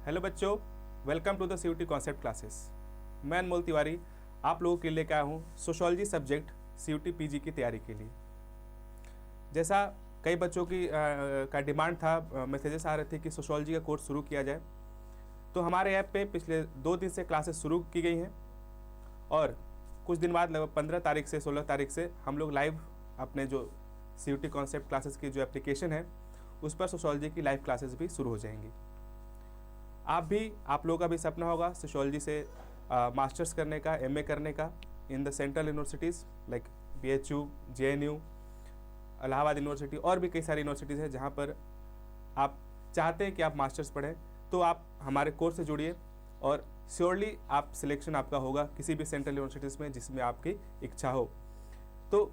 Hello बच्चों, welcome to the CUT concept classes. मैं अनमोल तिवारी आप लोगों के लिए लेकर आया हूँ सोशोलॉजी सब्जेक्ट सीयूटी पीजी की तैयारी के लिए। जैसा कई बच्चों की का डिमांड था, मैसेजेस आ रहे थे कि सोशोलॉजी का कोर्स शुरू किया जाए, तो हमारे ऐप पे पिछले 2 दिन से क्लासेस शुरू की गई हैं और कुछ दिन बाद लगभग 15 तारीख से 16 तारीख से हम लोग लाइव अपने जो सीयूटी कॉन्सेप्ट क्लासेस की जो एप्लीकेशन है उस पर सोशोलॉजी की लाइव क्लासेस भी शुरू हो जाएंगी। आप लोगों का भी सपना होगा सोशोलॉजी से मास्टर्स करने का, एमए करने का in the central universities like BHU, JNU, Allahabad university और भी कई सारी यूनिवर्सिटीज़ हैं जहाँ पर आप चाहते हैं कि आप मास्टर्स पढ़ें, तो आप हमारे कोर्स से जुड़िए और श्योरली आप सिलेक्शन आपका होगा किसी भी सेंट्रल यूनिवर्सिटीज़ में जिसमें आपकी इच्छा हो। तो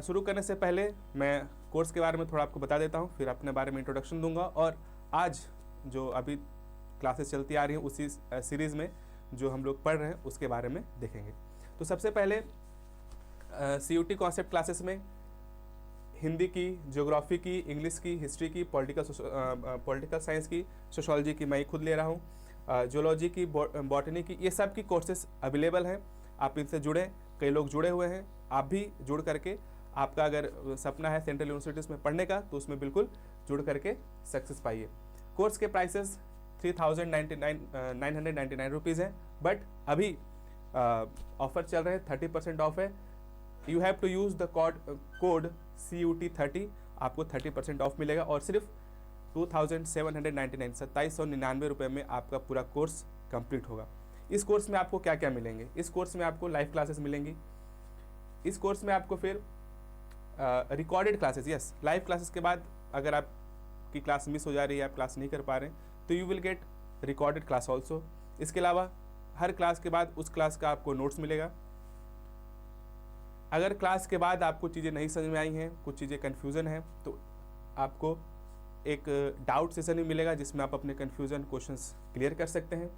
शुरू करने से पहले मैं कोर्स के बारे में थोड़ा आपको बता देता हूँ, फिर अपने बारे में इंट्रोडक्शन दूंगा और आज जो अभी क्लासेस चलती आ रही हैं उसी सीरीज़ में जो हम लोग पढ़ रहे हैं उसके बारे में देखेंगे। तो सबसे पहले सीयूटी कॉन्सेप्ट क्लासेस में हिंदी की, ज्योग्राफी की, इंग्लिश की, हिस्ट्री की, पॉलिटिकल साइंस की, सोशोलॉजी की मैं खुद ले रहा हूँ, जूलॉजी की, बॉटनी की, ये सब की कोर्सेज अवेलेबल हैं। आप इनसे जुड़ें, कई लोग जुड़े हुए हैं, आप भी जुड़ करके आपका अगर सपना है सेंट्रल यूनिवर्सिटीज़ में पढ़ने का तो उसमें बिल्कुल जुड़ करके सक्सेस पाइए। कोर्स के प्राइसेस 3,999 रुपीज़ है, बट अभी ऑफर चल रहे हैं, 30% ऑफ है। You have to use the code CUT30, आपको 30% ऑफ मिलेगा और सिर्फ 2,799 2799 रुपये में आपका पूरा कोर्स कंप्लीट होगा। इस कोर्स में आपको क्या क्या मिलेंगे? इस कोर्स में आपको लाइव क्लासेस मिलेंगी। इस कोर्स में आपको फिर recorded classes, yes, live classes के बाद अगर आपकी क्लास मिस हो जा रही है, आप क्लास नहीं कर पा रहे हैं, तो you will get recorded class also. इसके अलावा हर क्लास के बाद उस क्लास का आपको नोट्स मिलेगा। अगर क्लास के बाद आपको चीज़ें नहीं समझ में आई हैं, कुछ चीज़ें कन्फ्यूज़न है, तो आपको एक डाउट सेशन भी मिलेगा जिसमें आप अपने कन्फ्यूज़न क्वेश्चंस क्लियर कर सकते हैं।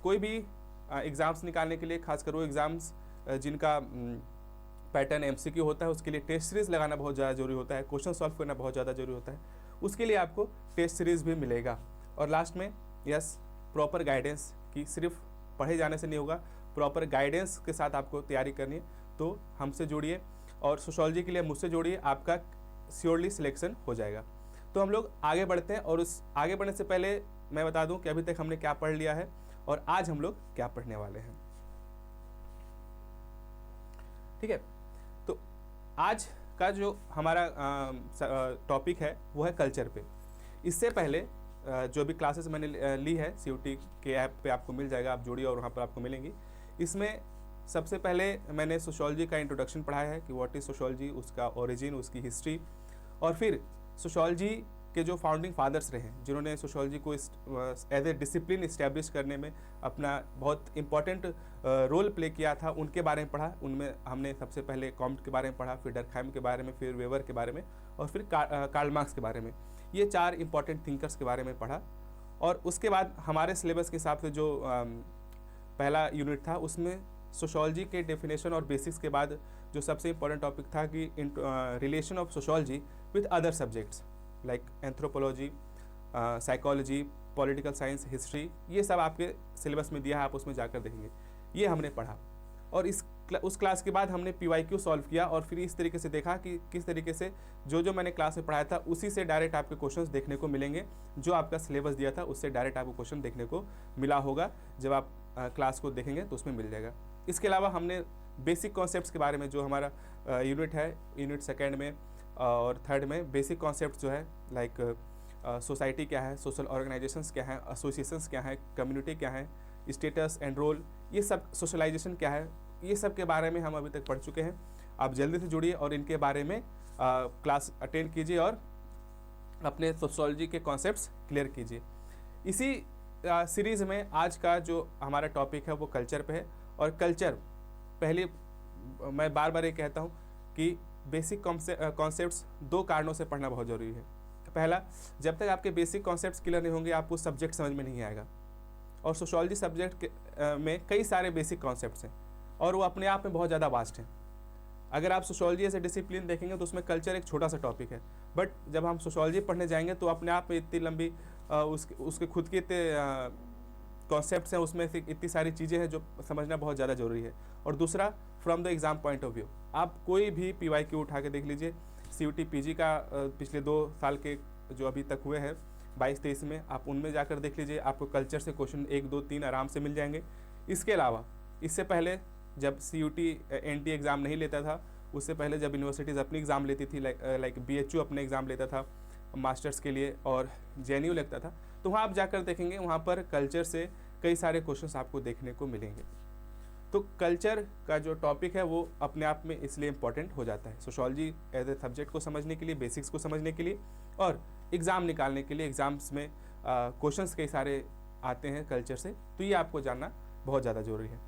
कोई भी एग्ज़ाम्स निकालने के लिए, खासकर वो एग्ज़ाम्स जिनका पैटर्न MCQ होता है, उसके लिए टेस्ट सीरीज़ लगाना बहुत ज़्यादा जरूरी होता है, क्वेश्चन सॉल्व करना बहुत ज़्यादा जरूरी होता है, उसके लिए आपको टेस्ट सीरीज़ भी मिलेगा। और लास्ट में यस, प्रॉपर गाइडेंस की, सिर्फ पढ़े जाने से नहीं होगा, प्रॉपर गाइडेंस के साथ आपको तैयारी करनी है। तो हमसे जुड़िए और सोशोलॉजी के लिए मुझसे जुड़िए, आपका श्योरली सिलेक्शन हो जाएगा। तो हम लोग आगे बढ़ते हैं और उस आगे बढ़ने से पहले मैं बता दूं कि अभी तक हमने क्या पढ़ लिया है और आज हम लोग क्या पढ़ने वाले हैं। ठीक है, तो आज का जो हमारा टॉपिक है वो है कल्चर पे। इससे पहले जो भी क्लासेस मैंने ली है सीयूटी के ऐप पे आपको मिल जाएगा, आप जुड़िए और वहाँ पर आपको मिलेंगी। इसमें सबसे पहले मैंने सोशोलॉजी का इंट्रोडक्शन पढ़ाया है कि व्हाट इज़ सोशोलॉजी, उसका ओरिजिन, उसकी हिस्ट्री, और फिर सोशोलॉजी के जो फाउंडिंग फादर्स रहे हैं जिन्होंने सोशोलॉजी को एज ए डिसिप्लिन इस्टेब्लिश करने में अपना बहुत इंपॉर्टेंट रोल प्ले किया था, उनके बारे में पढ़ा। उनमें हमने सबसे पहले कॉम्ट के बारे में पढ़ा, फिर डर्कहाइम के बारे में, फिर वेबर के बारे में और फिर कार्ल मार्क्स के बारे में। ये 4 इंपॉर्टेंट थिंकर्स के बारे में पढ़ा। और उसके बाद हमारे सिलेबस के हिसाब से जो पहला यूनिट था उसमें सोशोलॉजी के डेफिनेशन और बेसिक्स के बाद जो सबसे इंपॉर्टेंट टॉपिक था कि relation of sociology with other subjects like anthropology, psychology, political science, history, ये सब आपके सिलेबस में दिया है, आप उसमें जाकर देखेंगे। ये हमने पढ़ा और उस क्लास के बाद हमने PYQ सॉल्व किया और फिर इस तरीके से देखा कि किस तरीके से जो मैंने क्लास में पढ़ाया था उसी से डायरेक्ट आपके क्वेश्चंस देखने को मिलेंगे। जो आपका सिलेबस दिया था उससे डायरेक्ट आपको क्वेश्चन देखने को मिला होगा, जब आप क्लास को देखेंगे तो उसमें मिल जाएगा। इसके अलावा हमने बेसिक कॉन्सेप्ट्स के बारे में, जो हमारा यूनिट है, यूनिट 2 में और 3 में बेसिक कॉन्सेप्ट जो है लाइक सोसाइटी क्या है, सोशल ऑर्गेनाइजेशंस क्या है, एसोसिएशंस क्या है, कम्युनिटी क्या है, स्टेटस एंड रोल, ये सब, सोशलाइजेशन क्या है, ये सब के बारे में हम अभी तक पढ़ चुके हैं। आप जल्दी से जुड़िए और इनके बारे में क्लास अटेंड कीजिए और अपने सोशोलॉजी के कॉन्सेप्ट्स क्लियर कीजिए। इसी सीरीज़ में आज का जो हमारा टॉपिक है वो कल्चर पे है। और कल्चर, पहले मैं बार बार ये कहता हूँ कि बेसिक कॉन्सेप्ट्स 2 कारणों से पढ़ना बहुत ज़रूरी है। पहला, जब तक आपके बेसिक कॉन्सेप्ट्स क्लियर नहीं होंगे आपको सब्जेक्ट समझ में नहीं आएगा। और सोशोलॉजी सब्जेक्ट में कई सारे बेसिक कॉन्सेप्ट्स हैं और वो अपने आप में बहुत ज़्यादा वास्ट हैं। अगर आप सोशोलॉजी एज ए डिसिप्लिन देखेंगे तो उसमें कल्चर एक छोटा सा टॉपिक है, बट जब हम सोशोलॉजी पढ़ने जाएंगे तो अपने आप में इतनी लंबी उसके खुद के कॉन्सेप्ट्स हैं, उसमें से इतनी सारी चीज़ें हैं जो समझना बहुत ज़्यादा ज़रूरी है। और दूसरा, from the exam point of view, आप कोई भी PYQ उठा के देख लीजिए, CUT PG का पिछले 2 साल के जो अभी तक हुए हैं 22-23 में, आप उनमें जाकर देख लीजिए, आपको कल्चर से क्वेश्चन 1, 2, 3 आराम से मिल जाएंगे। इसके अलावा इससे पहले जब CUT NT एग्ज़ाम नहीं लेता था, उससे पहले जब यूनिवर्सिटीज़ अपनी एग्ज़ाम लेती थी, लाइक BHU अपने एग्ज़ाम लेता था मास्टर्स के लिए और JNU लगता था, तो वहाँ आप जाकर देखेंगे, वहाँ पर कल्चर से कई सारे क्वेश्चंस आपको देखने को मिलेंगे। तो कल्चर का जो टॉपिक है वो अपने आप में इसलिए इम्पॉर्टेंट हो जाता है सोशोलॉजी एज ए सब्जेक्ट को समझने के लिए, बेसिक्स को समझने के लिए, और एग्ज़ाम निकालने के लिए। एग्ज़ाम्स में क्वेश्चंस कई सारे आते हैं कल्चर से, तो ये आपको जानना बहुत ज़्यादा ज़रूरी है।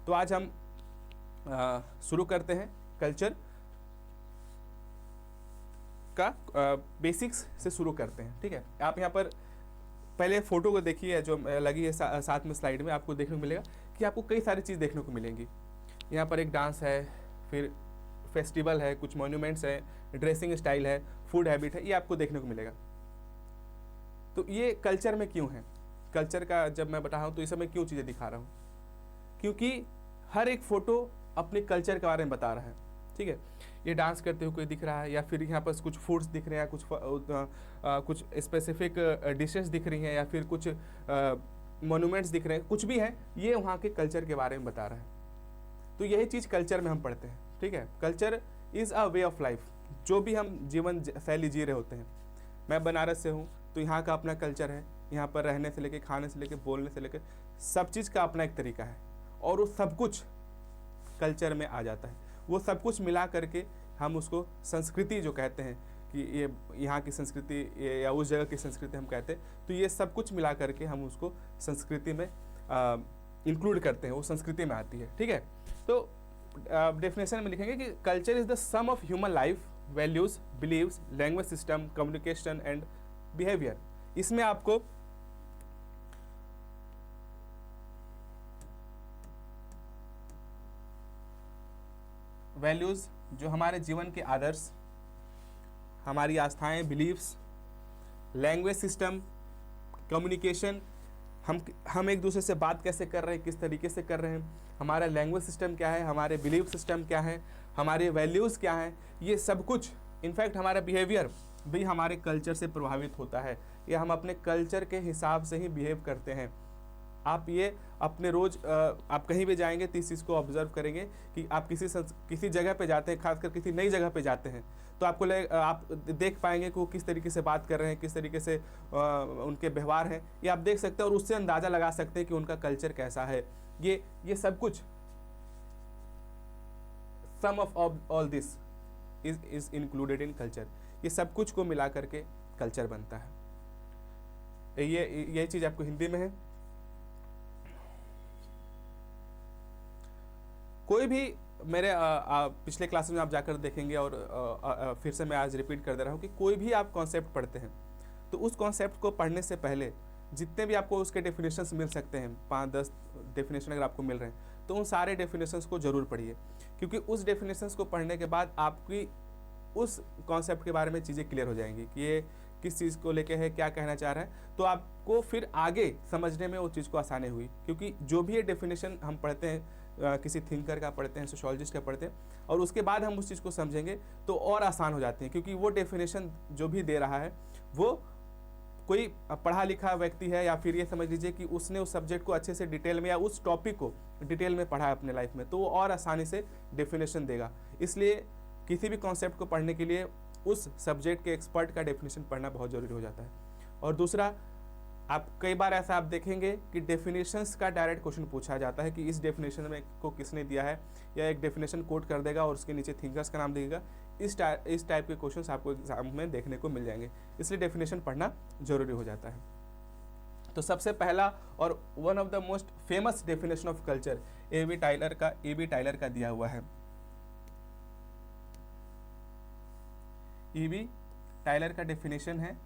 तो आज हम शुरू करते हैं कल्चर का बेसिक्स से शुरू करते हैं, ठीक है। आप यहाँ पर पहले फ़ोटो को देखिए जो लगी है साथ में स्लाइड में, आपको देखने को मिलेगा कि आपको कई सारी चीज़ देखने को मिलेंगी। यहाँ पर एक डांस है, फिर फेस्टिवल है, कुछ मॉन्यूमेंट्स है, ड्रेसिंग स्टाइल है, फूड हैबिट है, ये आपको देखने को मिलेगा। तो ये कल्चर में क्यों है? कल्चर का जब मैं बता रहा हूँ तो इस समय क्यों चीज़ें दिखा रहा हूँ, क्योंकि हर एक फ़ोटो अपने कल्चर के बारे में बता रहा है, ठीक है। ये डांस करते हुए कोई दिख रहा है, या फिर यहाँ पर कुछ फूड्स दिख रहे हैं, कुछ स्पेसिफिक डिशेस दिख रही हैं, या फिर कुछ मोनूमेंट्स दिख रहे हैं, कुछ भी है, ये वहाँ के कल्चर के बारे में बता रहा है। तो यही चीज़ कल्चर में हम पढ़ते हैं, ठीक है। Culture is a way of life, जो भी हम जीवन शैली जी रहे होते हैं। मैं बनारस से हूँ, तो यहाँ का अपना कल्चर है, यहाँ पर रहने से लेकर, खाने से लेकर, बोलने से लेकर, सब चीज़ का अपना एक तरीका है, और वो सब कुछ कल्चर में आ जाता है। वो सब कुछ मिला करके हम उसको संस्कृति जो कहते हैं, कि ये यहाँ की संस्कृति या उस जगह की संस्कृति हम कहते हैं, तो ये सब कुछ मिला करके हम उसको संस्कृति में इंक्लूड करते हैं, वो संस्कृति में आती है, ठीक है। तो डेफिनेशन में लिखेंगे कि culture is the sum of human life, values, beliefs, language system, communication and behaviour. इसमें आपको वैल्यूज़ जो हमारे जीवन के आदर्श, हमारी आस्थाएं, बिलीव्स, लैंग्वेज सिस्टम, कम्युनिकेशन, हम एक दूसरे से बात कैसे कर रहे हैं, किस तरीके से कर रहे हैं, हमारा लैंग्वेज सिस्टम क्या है, हमारे बिलीव सिस्टम क्या है, हमारे वैल्यूज़ क्या हैं, ये सब कुछ, इनफैक्ट हमारा बिहेवियर भी हमारे कल्चर से प्रभावित होता है, या हम अपने कल्चर के हिसाब से ही बिहेव करते हैं। आप ये अपने रोज़ आप कहीं भी जाएंगे तो इस चीज़ को ऑब्जर्व करेंगे कि आप किसी जगह पे जाते हैं, खासकर किसी नई जगह पे जाते हैं, तो आप देख पाएंगे कि वो किस तरीके से बात कर रहे हैं, किस तरीके से उनके व्यवहार हैं, ये आप देख सकते हैं, और उससे अंदाज़ा लगा सकते हैं कि उनका कल्चर कैसा है। ये सब कुछ, sum of all this is included in culture. ये सब कुछ को मिला करके कल्चर बनता है। ये चीज़ आपको हिंदी में है। कोई भी मेरे पिछले क्लासेस में आप जाकर देखेंगे, और फिर से मैं आज रिपीट कर दे रहा हूँ कि कोई भी आप कॉन्सेप्ट पढ़ते हैं, तो उस कॉन्सेप्ट को पढ़ने से पहले जितने भी आपको उसके डेफिनेशंस मिल सकते हैं, 5-10 डेफिनेशन अगर आपको मिल रहे हैं, तो उन सारे डेफिनेशंस को ज़रूर पढ़िए, क्योंकि उस डेफिनेशंस को पढ़ने के बाद आपकी उस कॉन्सेप्ट के बारे में चीज़ें क्लियर हो जाएंगी कि ये किस चीज़ को लेके है, क्या कहना चाह रहा है, तो आपको फिर आगे समझने में वो चीज़ को आसानी हुई। क्योंकि जो भी ये डेफिनेशन हम पढ़ते हैं, किसी थिंकर का पढ़ते हैं, सोशोलॉजिस्ट का पढ़ते हैं, और उसके बाद हम उस चीज़ को समझेंगे तो और आसान हो जाती है, क्योंकि वो डेफिनेशन जो भी दे रहा है वो कोई पढ़ा लिखा व्यक्ति है, या फिर ये समझ लीजिए कि उसने उस सब्जेक्ट को अच्छे से डिटेल में, या उस टॉपिक को डिटेल में पढ़ा है अपने लाइफ में, तो वो और आसानी से डेफिनेशन देगा। इसलिए किसी भी कॉन्सेप्ट को पढ़ने के लिए उस सब्जेक्ट के एक्सपर्ट का डेफिनेशन पढ़ना बहुत ज़रूरी हो जाता है। और दूसरा, आप कई बार ऐसा आप देखेंगे कि डेफिनेशंस का डायरेक्ट क्वेश्चन पूछा जाता है कि इस डेफिनेशन में को किसने दिया है, या एक डेफिनेशन कोट कर देगा और उसके नीचे थिंकर्स का नाम देगा। इस टाइप के क्वेश्चंस आपको एग्जाम में देखने को मिल जाएंगे, इसलिए डेफिनेशन पढ़ना जरूरी हो जाता है। तो सबसे पहला और one of the most famous definition of culture A B. Tylor का दिया हुआ है। ए.बी. टाइलर का डेफिनेशन है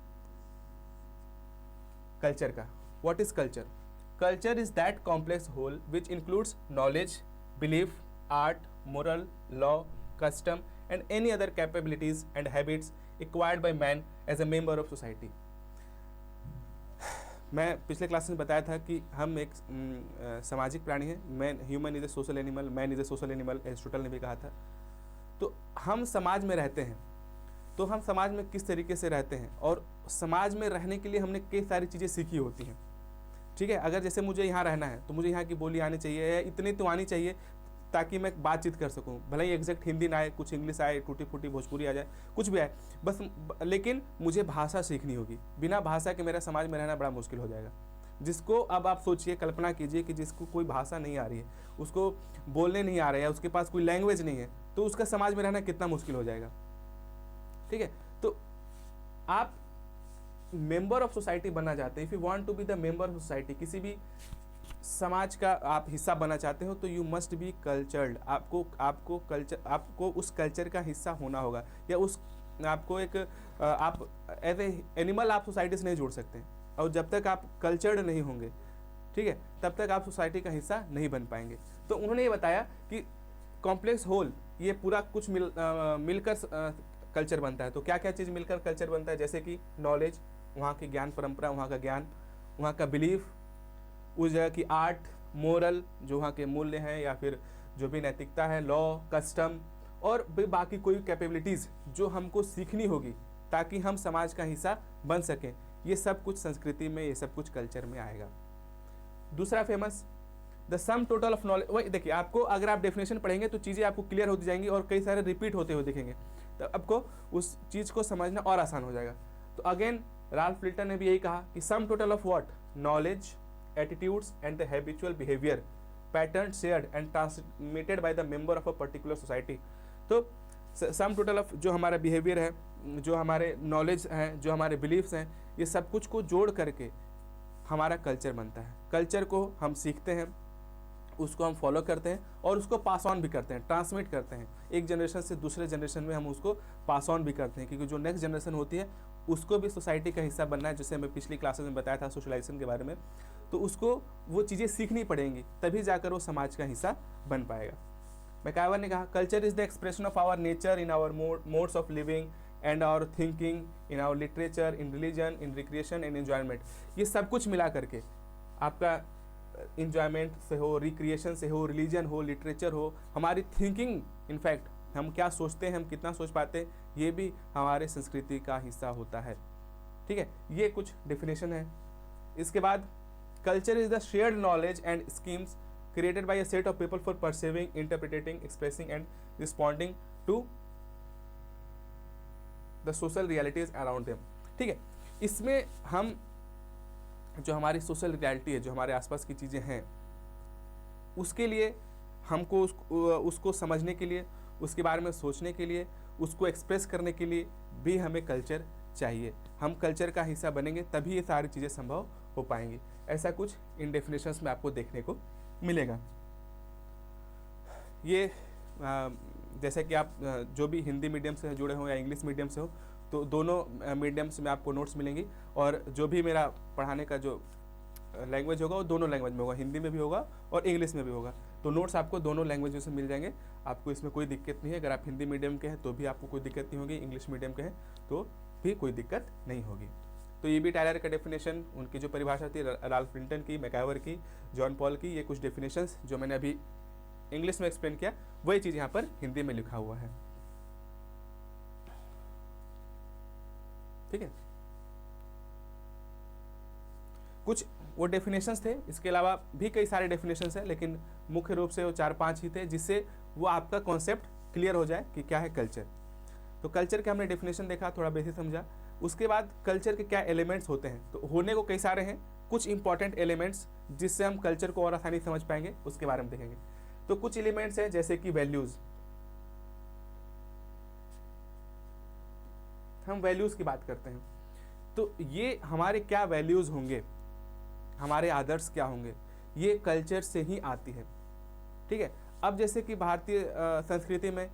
कल्चर का। What is culture? Culture is that complex whole which includes knowledge, belief, art, moral, law, custom and any other capabilities and habits acquired by man as a member of society. मैं पिछले class में बताया था कि हम एक सामाजिक प्राणी हैं। Man human is a social animal, man is a social animal, Aristotle ने भी कहा था। तो हम समाज में रहते हैं, तो हम समाज में किस तरीके से रहते हैं और समाज में रहने के लिए हमने कई सारी चीज़ें सीखी होती हैं। ठीक है, अगर जैसे मुझे यहाँ रहना है तो मुझे यहाँ की बोली आनी चाहिए, या इतनी तो आनी चाहिए ताकि मैं बातचीत कर सकूँ। भले ही एग्जैक्ट हिंदी ना आए, कुछ इंग्लिश आए, टूटी फूटी भोजपुरी आ जाए, कुछ भी आए, बस लेकिन मुझे भाषा सीखनी होगी। बिना भाषा के मेरा समाज में रहना बड़ा मुश्किल हो जाएगा। जिसको अब आप सोचिए, कल्पना कीजिए कि जिसको कोई भाषा नहीं आ रही है, उसको बोलने नहीं आ रहा है, उसके पास कोई लैंग्वेज नहीं है, तो उसका समाज में रहना कितना मुश्किल हो जाएगा। ठीक है, तो आप मेंबर ऑफ सोसाइटी बनना चाहते हैं, if you want to be the member of society, किसी भी समाज का आप हिस्सा बनना चाहते हो, तो यू मस्ट बी कल्चर्ड। आपको उस कल्चर का हिस्सा होना होगा, या उस आपको एक आप एज ए एनिमल आप सोसाइटी से नहीं जुड़ सकते, और जब तक आप कल्चर्ड नहीं होंगे, ठीक है, तब तक आप सोसाइटी का हिस्सा नहीं बन पाएंगे। तो उन्होंने ये बताया कि कॉम्प्लेक्स होल, ये पूरा कुछ मिलकर कल्चर बनता है। तो क्या क्या चीज़ मिलकर कल्चर बनता है, जैसे कि नॉलेज, वहाँ की ज्ञान परंपरा, वहाँ का ज्ञान, वहाँ का बिलीफ, उस जगह की आर्ट, मोरल, जो वहाँ के मूल्य हैं, या फिर जो भी नैतिकता है, लॉ, कस्टम, और भी बाकी कोई कैपेबिलिटीज़ जो हमको सीखनी होगी ताकि हम समाज का हिस्सा बन सकें। ये सब कुछ संस्कृति में, ये सब कुछ कल्चर में आएगा। दूसरा famous, the sum total of knowledge. वही देखिए, आपको अगर आप डेफिनेशन पढ़ेंगे तो चीज़ें आपको क्लियर होती जाएंगी और कई सारे रिपीट होते हुए दिखेंगे, तो आपको उस चीज़ को समझना और आसान हो जाएगा। तो अगेन राल्फ लिल्टन ने भी यही कहा कि sum total of what, knowledge, attitudes and the habitual behaviour pattern shared and transmitted by the member of a particular society. तो सम टोटल ऑफ जो हमारा बिहेवियर है, जो हमारे नॉलेज हैं, जो हमारे बिलीफ्स हैं, ये सब कुछ को जोड़ करके हमारा कल्चर बनता है। कल्चर को हम सीखते हैं, उसको हम फॉलो करते हैं और उसको पास ऑन भी करते हैं, ट्रांसमिट करते हैं। एक जनरेशन से दूसरे जनरेशन में हम उसको पास ऑन भी करते हैं, क्योंकि जो नेक्स्ट जनरेशन होती है उसको भी सोसाइटी का हिस्सा बनना है। जैसे मैं पिछली क्लासेस में बताया था सोशलाइजेशन के बारे में, तो उसको वो चीज़ें सीखनी पड़ेंगी, तभी जाकर वो समाज का हिस्सा बन पाएगा। मैकाइवर ने कहा, culture is the expression of our nature in our modes of living and our thinking, in our literature, in religion, in recreation and enjoyment. ये सब कुछ मिला करके आपका इंजॉयमेंट से हो, रिक्रिएशन से हो, रिलीजन हो, लिटरेचर हो, हमारी थिंकिंग, इनफैक्ट हम क्या सोचते हैं, हम कितना सोच पाते हैं, ये भी हमारे संस्कृति का हिस्सा होता है। ठीक है, ये कुछ डेफिनेशन है। इसके बाद culture is the shared knowledge and schemes created by a set of people for perceiving, interpreting, expressing and responding to the social realities around them. ठीक है, इसमें हम जो हमारी सोशल रियलिटी है, जो हमारे आसपास की चीज़ें हैं, उसके लिए हमको उसको समझने के लिए, उसके बारे में सोचने के लिए, उसको एक्सप्रेस करने के लिए भी हमें कल्चर चाहिए। हम कल्चर का हिस्सा बनेंगे तभी ये सारी चीज़ें संभव हो पाएंगी। ऐसा कुछ इन डेफिनेशंस में आपको देखने को मिलेगा। ये जैसे कि आप जो भी हिंदी मीडियम से जुड़े हो या इंग्लिश मीडियम से हो, तो दोनों मीडियम्स में आपको नोट्स मिलेंगी, और जो भी मेरा पढ़ाने का जो लैंग्वेज होगा वो दोनों लैंग्वेज में होगा, हिंदी में भी होगा और इंग्लिश में भी होगा। तो नोट्स आपको दोनों लैंग्वेजों से मिल जाएंगे, आपको इसमें कोई दिक्कत नहीं है। अगर आप हिंदी मीडियम के हैं तो भी आपको कोई दिक्कत नहीं होगी, इंग्लिश मीडियम के हैं तो भी कोई दिक्कत नहीं होगी। तो ये भी टायलर का डेफिनेशन, उनकी जो परिभाषा थी, राल्फ लिल्टन की, मैकाइवर की, जॉन पॉल की, ये कुछ डेफिनेशंस जो मैंने अभी इंग्लिश में एक्सप्लेन किया, वही चीज़ यहाँ पर हिंदी में लिखा हुआ है। ठीक है, कुछ वो डेफिनेशंस थे, इसके अलावा भी कई सारे डेफिनेशंस हैं, लेकिन मुख्य रूप से वो 4-5 ही थे, जिससे वो आपका कॉन्सेप्ट क्लियर हो जाए कि क्या है कल्चर। तो कल्चर के हमने डेफिनेशन देखा, थोड़ा बेसिक समझा। उसके बाद कल्चर के क्या एलिमेंट्स होते हैं, तो होने को कई सारे हैं, कुछ इंपॉर्टेंट एलिमेंट्स जिससे हम कल्चर को और आसानी समझ पाएंगे, उसके बारे में देखेंगे। तो कुछ एलिमेंट्स हैं जैसे कि वैल्यूज़, हम वैल्यूज़ की बात करते हैं, तो ये हमारे क्या वैल्यूज़ होंगे, हमारे आदर्श क्या होंगे, ये कल्चर से ही आती है। ठीक है, अब जैसे कि भारतीय संस्कृति में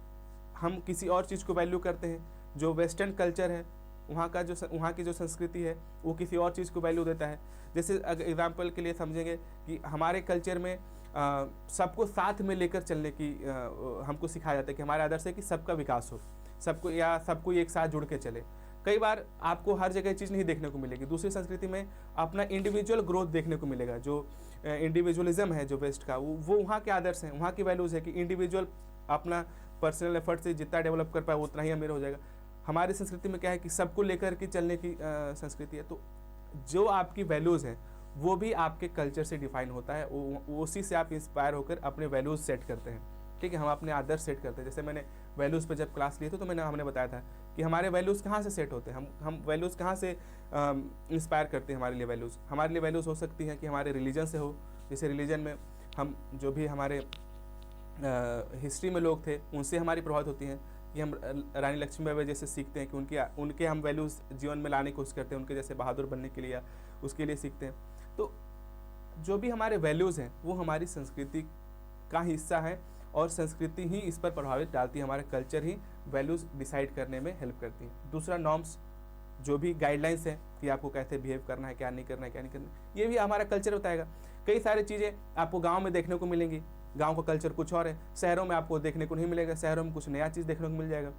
हम किसी और चीज़ को वैल्यू करते हैं, जो वेस्टर्न कल्चर है वहाँ की जो संस्कृति है वो किसी और चीज़ को वैल्यू देता है। जैसे एग्जाम्पल के लिए समझेंगे कि हमारे कल्चर में सबको साथ में लेकर चलने की हमको सिखाया जाता है कि हमारा आदर्श है कि सबका विकास हो, सबको एक साथ जुड़ के चले। कई बार आपको हर जगह चीज़ नहीं देखने को मिलेगी, दूसरी संस्कृति में अपना इंडिविजुअल ग्रोथ देखने को मिलेगा। जो इंडिविजुअलिज्म है जो वेस्ट का, वो वहाँ के आदर्श हैं, वहाँ की वैल्यूज़ है कि इंडिविजुअल अपना पर्सनल एफर्ट से जितना डेवलप कर पाए उतना ही अमीर हो जाएगा। हमारी संस्कृति में क्या है कि सबको लेकर के चलने की संस्कृति है। तो जो आपकी वैल्यूज़ हैं वो भी आपके कल्चर से डिफाइन होता है, उसी से आप इंस्पायर होकर अपने वैल्यूज़ सेट करते हैं। ठीक है, हम अपने आदर्श सेट करते हैं। जैसे मैंने वैल्यूज़ पे जब क्लास लिए थे तो हमने बताया था कि हमारे वैल्यूज़ कहाँ से सेट होते हैं, हम वैल्यूज़ कहाँ से इंस्पायर करते हैं। हमारे लिए वैल्यूज़ हो सकती हैं कि हमारे रिलीजन से हो। जैसे रिलीजन में हम जो भी हमारे हिस्ट्री में लोग थे उनसे हमारी प्रभावित होती हैं कि हम रानी लक्ष्मीबाई जैसे सीखते हैं कि उनके हम वैल्यूज़ जीवन में लाने की कोशिश करते हैं, उनके जैसे बहादुर बनने के लिए उसके लिए सीखते हैं। तो जो भी हमारे वैल्यूज़ हैं वो हमारी संस्कृति का हिस्सा है और संस्कृति ही इस पर प्रभावित डालती है। हमारे कल्चर ही वैल्यूज़ डिसाइड करने में हेल्प करती है। दूसरा, नॉर्म्स, जो भी गाइडलाइंस है कि आपको कैसे बिहेव करना है, क्या नहीं करना है, क्या नहीं करना है, ये भी हमारा कल्चर बताएगा। कई सारी चीज़ें आपको गाँव में देखने को मिलेंगी, गाँव का कल्चर कुछ और है, शहरों में आपको देखने को नहीं मिलेगा, शहरों में कुछ नया चीज़ देखने को मिल जाएगा।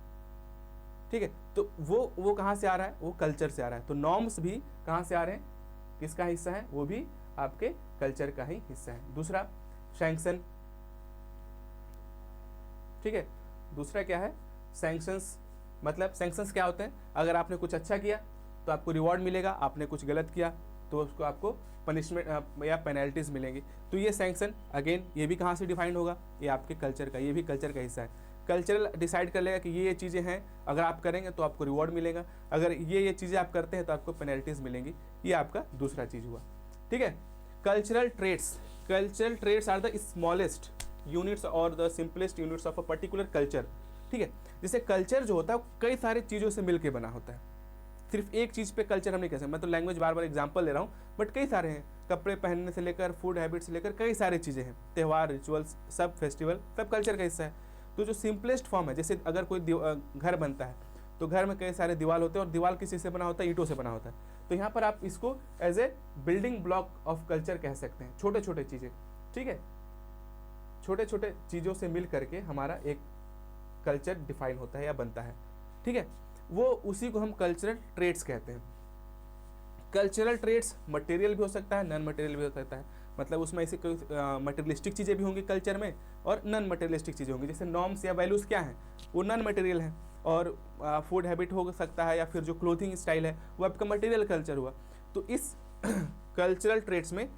ठीक है, तो वो कहाँ से आ रहा है, वो कल्चर से आ रहा है। तो नॉर्म्स भी कहाँ से आ रहे हैं, किसका हिस्सा है, वो भी आपके कल्चर का ही हिस्सा है। दूसरा, सैंक्शन। ठीक है, दूसरा क्या है, सैंक्शंस। मतलब सैंक्शंस क्या होते हैं, अगर आपने कुछ अच्छा किया तो आपको रिवॉर्ड मिलेगा, आपने कुछ गलत किया तो उसको आपको पनिशमेंट या पेनल्टीज मिलेंगी। तो ये सैंक्शन अगेन ये भी कहाँ से डिफाइंड होगा, ये आपके कल्चर का, ये भी कल्चर का हिस्सा है। कल्चरल डिसाइड कर लेगा कि ये चीज़ें हैं, अगर आप करेंगे तो आपको रिवॉर्ड मिलेगा, अगर ये चीज़ें आप करते हैं तो आपको पेनल्टीज मिलेंगी। ये आपका दूसरा चीज़ हुआ। ठीक है, cultural traits are the smallest units और the simplest units of a particular culture. ठीक है, जैसे कल्चर जो होता है वो कई सारी चीज़ों से मिलकर बना होता है, सिर्फ एक चीज़ पे कल्चर हम नहीं कह सकते। मैं तो लैंग्वेज बार बार एग्जांपल ले रहा हूँ, बट कई सारे हैं, कपड़े पहनने से लेकर फूड हैबिट से लेकर कई सारी चीज़ें हैं, त्यौहार, रिचुअल्स, सब फेस्टिवल, सब कल्चर का हिस्सा है। तो जो सिंपलेस्ट फॉर्म है, जैसे अगर कोई घर बनता है तो घर में कई सारे दीवार होते हैं और दीवार किसी से बना होता है, ईंटों से बना होता है। तो यहाँ पर आप इसको as a building block of culture कह सकते हैं, छोटे छोटे चीज़ें। ठीक है, छोटे छोटे चीज़ों से मिल करके हमारा एक कल्चर डिफाइन होता है या बनता है। ठीक है, वो उसी को हम कल्चरल ट्रेट्स कहते हैं। कल्चरल ट्रेट्स मटेरियल भी हो सकता है, नॉन मटेरियल भी हो सकता है। मतलब उसमें ऐसी कोई मटेरियलिस्टिक चीज़ें भी होंगी कल्चर में और नॉन मटेरियलिस्टिक चीज़ें होंगी। जैसे नॉर्म्स या वैल्यूज़ क्या हैं, वो नॉन मटेरियल हैं, और फूड हैबिट हो सकता है या फिर जो क्लोथिंग स्टाइल है वो आपका मटेरियल कल्चर हुआ। तो इस कल्चरल ट्रेट्स में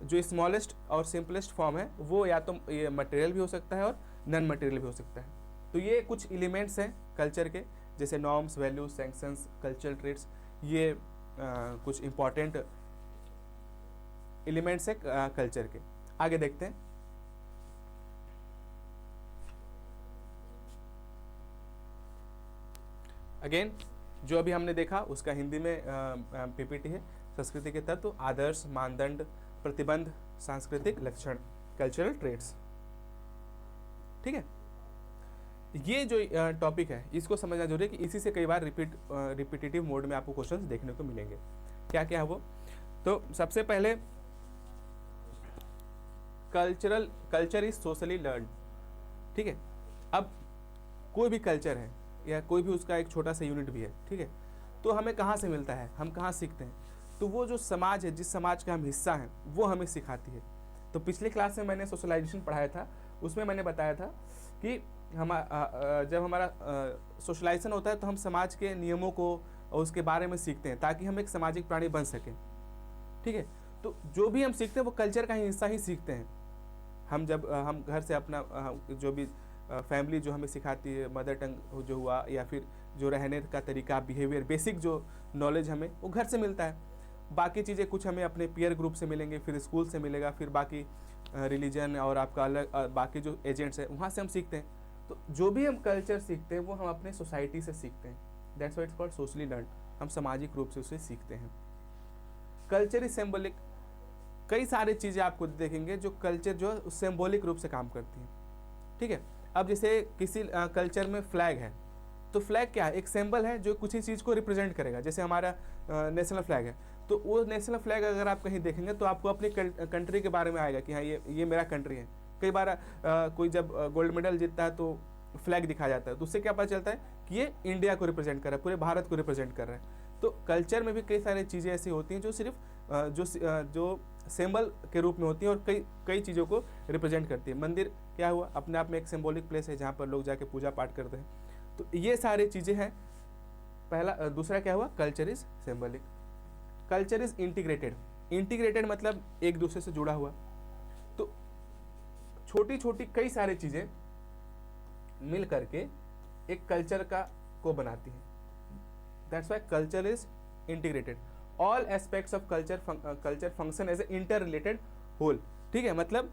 जो स्मॉलेस्ट और सिंपलेस्ट फॉर्म है वो या तो ये मटेरियल भी हो सकता है और नॉन मटेरियल भी हो सकता है। तो ये कुछ एलिमेंट्स हैं कल्चर के, जैसे norms, values, sanctions, cultural traits, ये कुछ इंपॉर्टेंट एलिमेंट्स हैं कल्चर के। आगे देखते हैं। अगेन जो अभी हमने देखा उसका हिंदी में पीपीटी है, संस्कृति के तत्व, आदर्श, मानदंड, प्रतिबंध, सांस्कृतिक लक्षण, कल्चरल ट्रेट्स। ठीक है, ये जो टॉपिक है इसको समझना जरूरी है कि इसी से कई बार रिपीटेटिव मोड में आपको क्वेश्चंस देखने को मिलेंगे। क्या क्या है वो, तो सबसे पहले कल्चर इज सोशली लर्न। ठीक है, अब कोई भी कल्चर है या कोई भी उसका एक छोटा सा यूनिट भी है, ठीक है, तो हमें कहाँ से मिलता है, हम कहाँ सीखते हैं, तो वो जो समाज है, जिस समाज का हम हिस्सा हैं, वो हमें सिखाती है। तो पिछले क्लास में मैंने सोशलाइजेशन पढ़ाया था, उसमें मैंने बताया था कि जब हमारा सोशलाइजेशन होता है तो हम समाज के नियमों को और उसके बारे में सीखते हैं ताकि हम एक सामाजिक प्राणी बन सकें। ठीक है, तो जो भी हम सीखते हैं वो कल्चर का हिस्सा ही सीखते हैं। हम जब हम घर से अपना जो भी फैमिली जो हमें सिखाती है, मदर टंग जो हुआ या फिर जो रहने का तरीका, बिहेवियर, बेसिक जो नॉलेज हमें वो घर से मिलता है। बाकी चीज़ें कुछ हमें अपने पीयर ग्रुप से मिलेंगे, फिर स्कूल से मिलेगा, फिर बाकी रिलीजन और आपका अलग बाकी जो एजेंट्स हैं वहाँ से हम सीखते हैं। तो जो भी हम कल्चर सीखते हैं वो हम अपने सोसाइटी से सीखते हैं। That's why it's called socially learn. हम सामाजिक रूप से उसे सीखते हैं। Culture is symbolic. कई सारी चीज़ें आपको देखेंगे जो कल्चर जो है सिंबॉलिक रूप से काम करती हैं। ठीक है, अब जैसे किसी कल्चर में फ्लैग है, तो फ्लैग क्या है, एक सिंबल है जो किसी चीज़ को रिप्रेजेंट करेगा। जैसे हमारा नेशनल फ्लैग है, तो वो नेशनल फ्लैग अगर आप कहीं देखेंगे तो आपको अपनी कंट्री के बारे में आएगा कि हाँ ये मेरा कंट्री है। कई बार कोई जब गोल्ड मेडल जीतता है तो फ्लैग दिखाया जाता है, तो उससे क्या पता चलता है कि ये इंडिया को रिप्रेजेंट कर रहा है, पूरे भारत को रिप्रेजेंट कर रहा है। तो कल्चर में भी कई सारी चीज़ें ऐसी होती हैं जो सिर्फ जो सिंबल के रूप में होती हैं और कई कई चीज़ों को रिप्रेजेंट करती है। मंदिर क्या हुआ, अपने आप में एक सिंबॉलिक प्लेस है जहाँ पर लोग जाके पूजा पाठ करते हैं। तो ये सारी चीज़ें हैं। पहला दूसरा क्या हुआ, culture is symbolic. Culture is integrated. Integrated मतलब एक दूसरे से जुड़ा हुआ। तो छोटी छोटी कई सारी चीज़ें मिल करके एक कल्चर को बनाती हैं। That's why culture is integrated. All aspects of culture function as a inter related whole. ठीक है, मतलब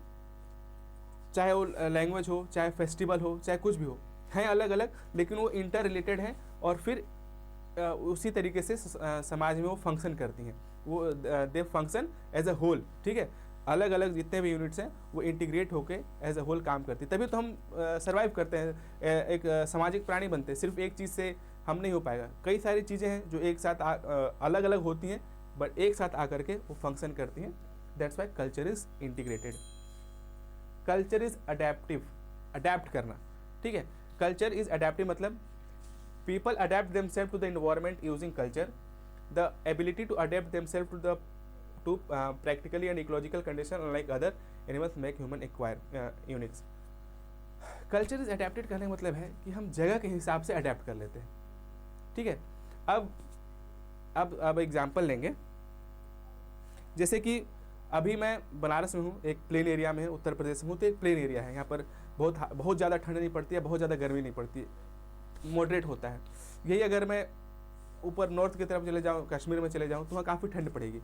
चाहे वो लैंग्वेज हो, चाहे फेस्टिवल हो, चाहे कुछ भी हो, हैं अलग अलग लेकिन वो इंटर रिलेटेड हैं और फिर उसी तरीके से समाज में वो फंक्शन करती हैं। वो दे फंक्शन एज अ होल। ठीक है, अलग अलग जितने भी यूनिट्स हैं वो इंटीग्रेट होके एज अ होल काम करती है, तभी तो हम सर्वाइव करते हैं, एक सामाजिक प्राणी बनते हैं। सिर्फ एक चीज़ से हम नहीं हो पाएगा, कई सारी चीज़ें हैं जो एक साथ अलग अलग होती हैं बट एक साथ आकर के वो फंक्शन करती हैं। That's why culture is integrated. Culture is adaptive, adapt करना। ठीक है, कल्चर इज अडेप्टिव मतलब people adapt themselves to the environment using culture. The ability to adapt themselves to practically and ecological condition unlike other animals make human acquire unique. Culture is adapted करने का मतलब है कि हम जगह के हिसाब से अडेप्ट कर लेते हैं। ठीक है, अब एग्जाम्पल लेंगे। जैसे कि अभी मैं बनारस में हूँ, एक प्लेन एरिया में, उत्तर प्रदेश में हूँ, तो एक प्लेन एरिया है। यहाँ पर बहुत ज़्यादा ठंड नहीं पड़ती है, बहुत ज़्यादा गर्मी नहीं पड़ती है, मॉडरेट होता है। यही अगर मैं ऊपर नॉर्थ की तरफ चले जाऊँ, कश्मीर में चले जाऊँ, तो वहाँ काफ़ी ठंड पड़ेगी।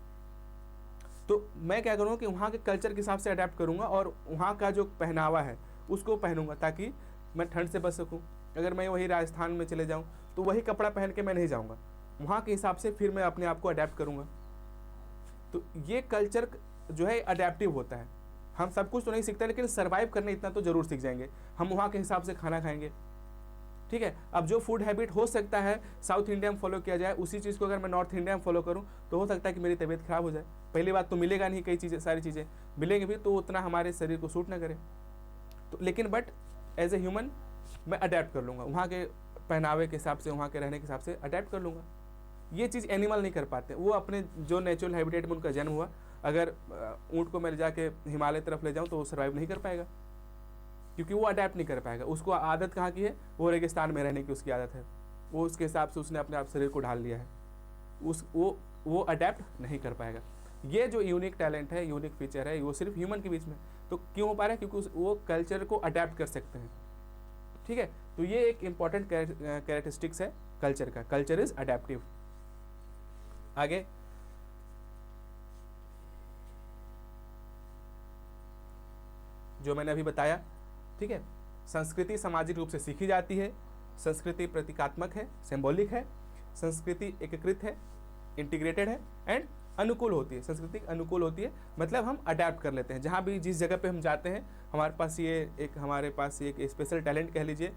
तो मैं क्या करूँगा कि वहाँ के कल्चर के हिसाब से अडेप्ट करूँगा और वहाँ का जो पहनावा है उसको पहनूंगा ताकि मैं ठंड से बच सकूँ। अगर मैं वही राजस्थान में चले जाऊँ तो वही कपड़ा पहन के मैं नहीं जाऊँगा, वहाँ के हिसाब से फिर मैं अपने आप को अडेप्ट करूँगा। तो ये कल्चर जो है अडेप्टिव होता है। हम सब कुछ तो नहीं सीखते लेकिन सर्वाइव करने इतना तो ज़रूर सीख जाएंगे। हम वहाँ के हिसाब से खाना खाएंगे। ठीक है, अब जो फूड हैबिट हो सकता है साउथ इंडिया में फॉलो किया जाए, उसी चीज़ को अगर मैं नॉर्थ इंडिया में फॉलो करूं तो हो सकता है कि मेरी तबीयत खराब हो जाए। पहली बात तो मिलेगा नहीं, कई चीज़ें, सारी चीज़ें मिलेंगी भी तो उतना हमारे शरीर को सूट ना करे। तो लेकिन बट एज ए ह्यूमन मैं अडेप्ट कर लूँगा, वहाँ के पहनावे के हिसाब से, वहाँ के रहने के हिसाब से अडेप्ट कर लूँगा। ये चीज़ एनिमल नहीं कर पाते। वो अपने जो नेचुरल हैबिटेट में उनका जन्म हुआ, अगर ऊँट को मैं जाके हिमालय तरफ ले जाऊँ तो वो सर्वाइव नहीं कर पाएगा क्योंकि वो अडेप्ट नहीं कर पाएगा। उसको आदत कहाँ की है, वो रेगिस्तान में रहने की उसकी आदत है, वो उसके हिसाब से उसने अपने आप शरीर को ढाल लिया है, वो अडेप्ट नहीं कर पाएगा। ये जो यूनिक टैलेंट है, यूनिक फीचर है, वो सिर्फ ह्यूमन के बीच में। तो क्यों हो पा रहा है, क्योंकि वो कल्चर को अडेप्ट कर सकते हैं। ठीक है, तो ये एक इंपॉर्टेंट कैरेक्टरिस्टिक्स है कल्चर का। Culture is adaptive. आगे जो मैंने अभी बताया, ठीक है, संस्कृति सामाजिक रूप से सीखी जाती है, संस्कृति प्रतीकात्मक है, सिंबॉलिक है, संस्कृति एकीकृत है, इंटीग्रेटेड है एंड अनुकूल होती है। संस्कृति अनुकूल होती है मतलब हम अडेप्ट कर लेते हैं। जहाँ भी जिस जगह पे हम जाते हैं हमारे पास एक स्पेशल टैलेंट कह लीजिए,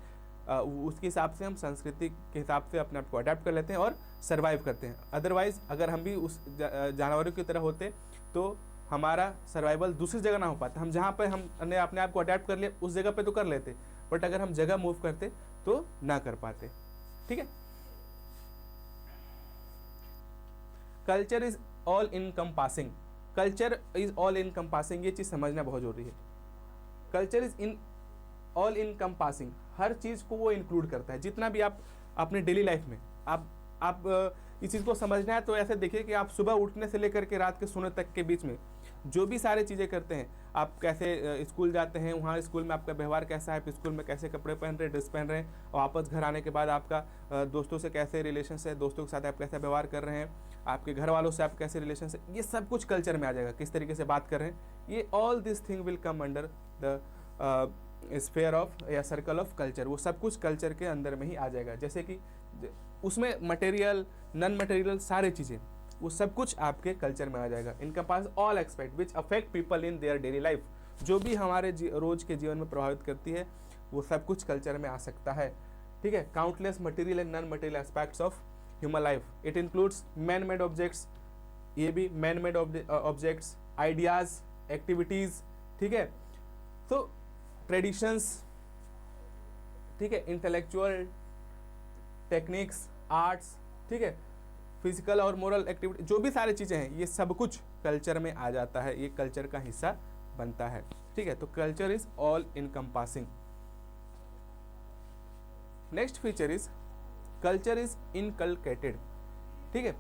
उसके हिसाब से हम संस्कृति के हिसाब से अपने आप को अडेप्ट कर लेते हैं और सर्वाइव करते हैं। अदरवाइज अगर हम भी उस जानवरों की तरह होते तो हमारा सर्वाइवल दूसरी जगह ना हो पाता। हम जहाँ पे हमने अपने आप को अडेप्ट कर लिया उस जगह पे तो कर लेते, बट अगर हम जगह मूव करते तो ना कर पाते। ठीक है, culture is all encompassing. Culture is all encompassing, ये चीज़ समझना बहुत जरूरी है। कल्चर इज ऑल इनकम्पासिंग, हर चीज़ को वो इंक्लूड करता है। जितना भी आप अपने डेली लाइफ में आप इस चीज़ को समझना है तो ऐसे देखिए कि आप सुबह उठने से लेकर के रात के सोने तक के बीच में जो भी सारी चीज़ें करते हैं, आप कैसे स्कूल जाते हैं, वहाँ स्कूल में आपका व्यवहार कैसा है, स्कूल में कैसे कपड़े पहन रहे हैं, ड्रेस पहन रहे हैं, और वापस घर आने के बाद आपका दोस्तों से कैसे रिलेशन है, दोस्तों के साथ आप कैसा व्यवहार कर रहे हैं, आपके घर वालों से आप कैसे रिलेशन है, ये सब कुछ कल्चर में आ जाएगा। किस तरीके से बात कर रहे हैं, ये all this thing will come under the sphere of या सर्कल ऑफ कल्चर। वो सब कुछ कल्चर के अंदर में ही आ जाएगा। जैसे कि उसमें मटेरियल, नॉन मटेरियल, सारी चीज़ें, वो सब कुछ आपके कल्चर में आ जाएगा। इनका पास all expect which affect people in their daily life, जो भी हमारे रोज के जीवन में प्रभावित करती है वो सब कुछ कल्चर में आ सकता है। ठीक है, countless material and non material aspects of human life. It includes man made objects, ये भी man made objects, ideas, activities, ठीक है, तो ट्रेडिशंस, ठीक है, इंटेलेक्चुअल टेक्निक्स, आर्ट्स, ठीक है, फिजिकल और मोरल एक्टिविटी, जो भी सारी चीज़ें हैं ये सब कुछ कल्चर में आ जाता है, ये कल्चर का हिस्सा बनता है, ठीक है। तो culture is all encompassing. Next feature is culture is inculcated, ठीक है।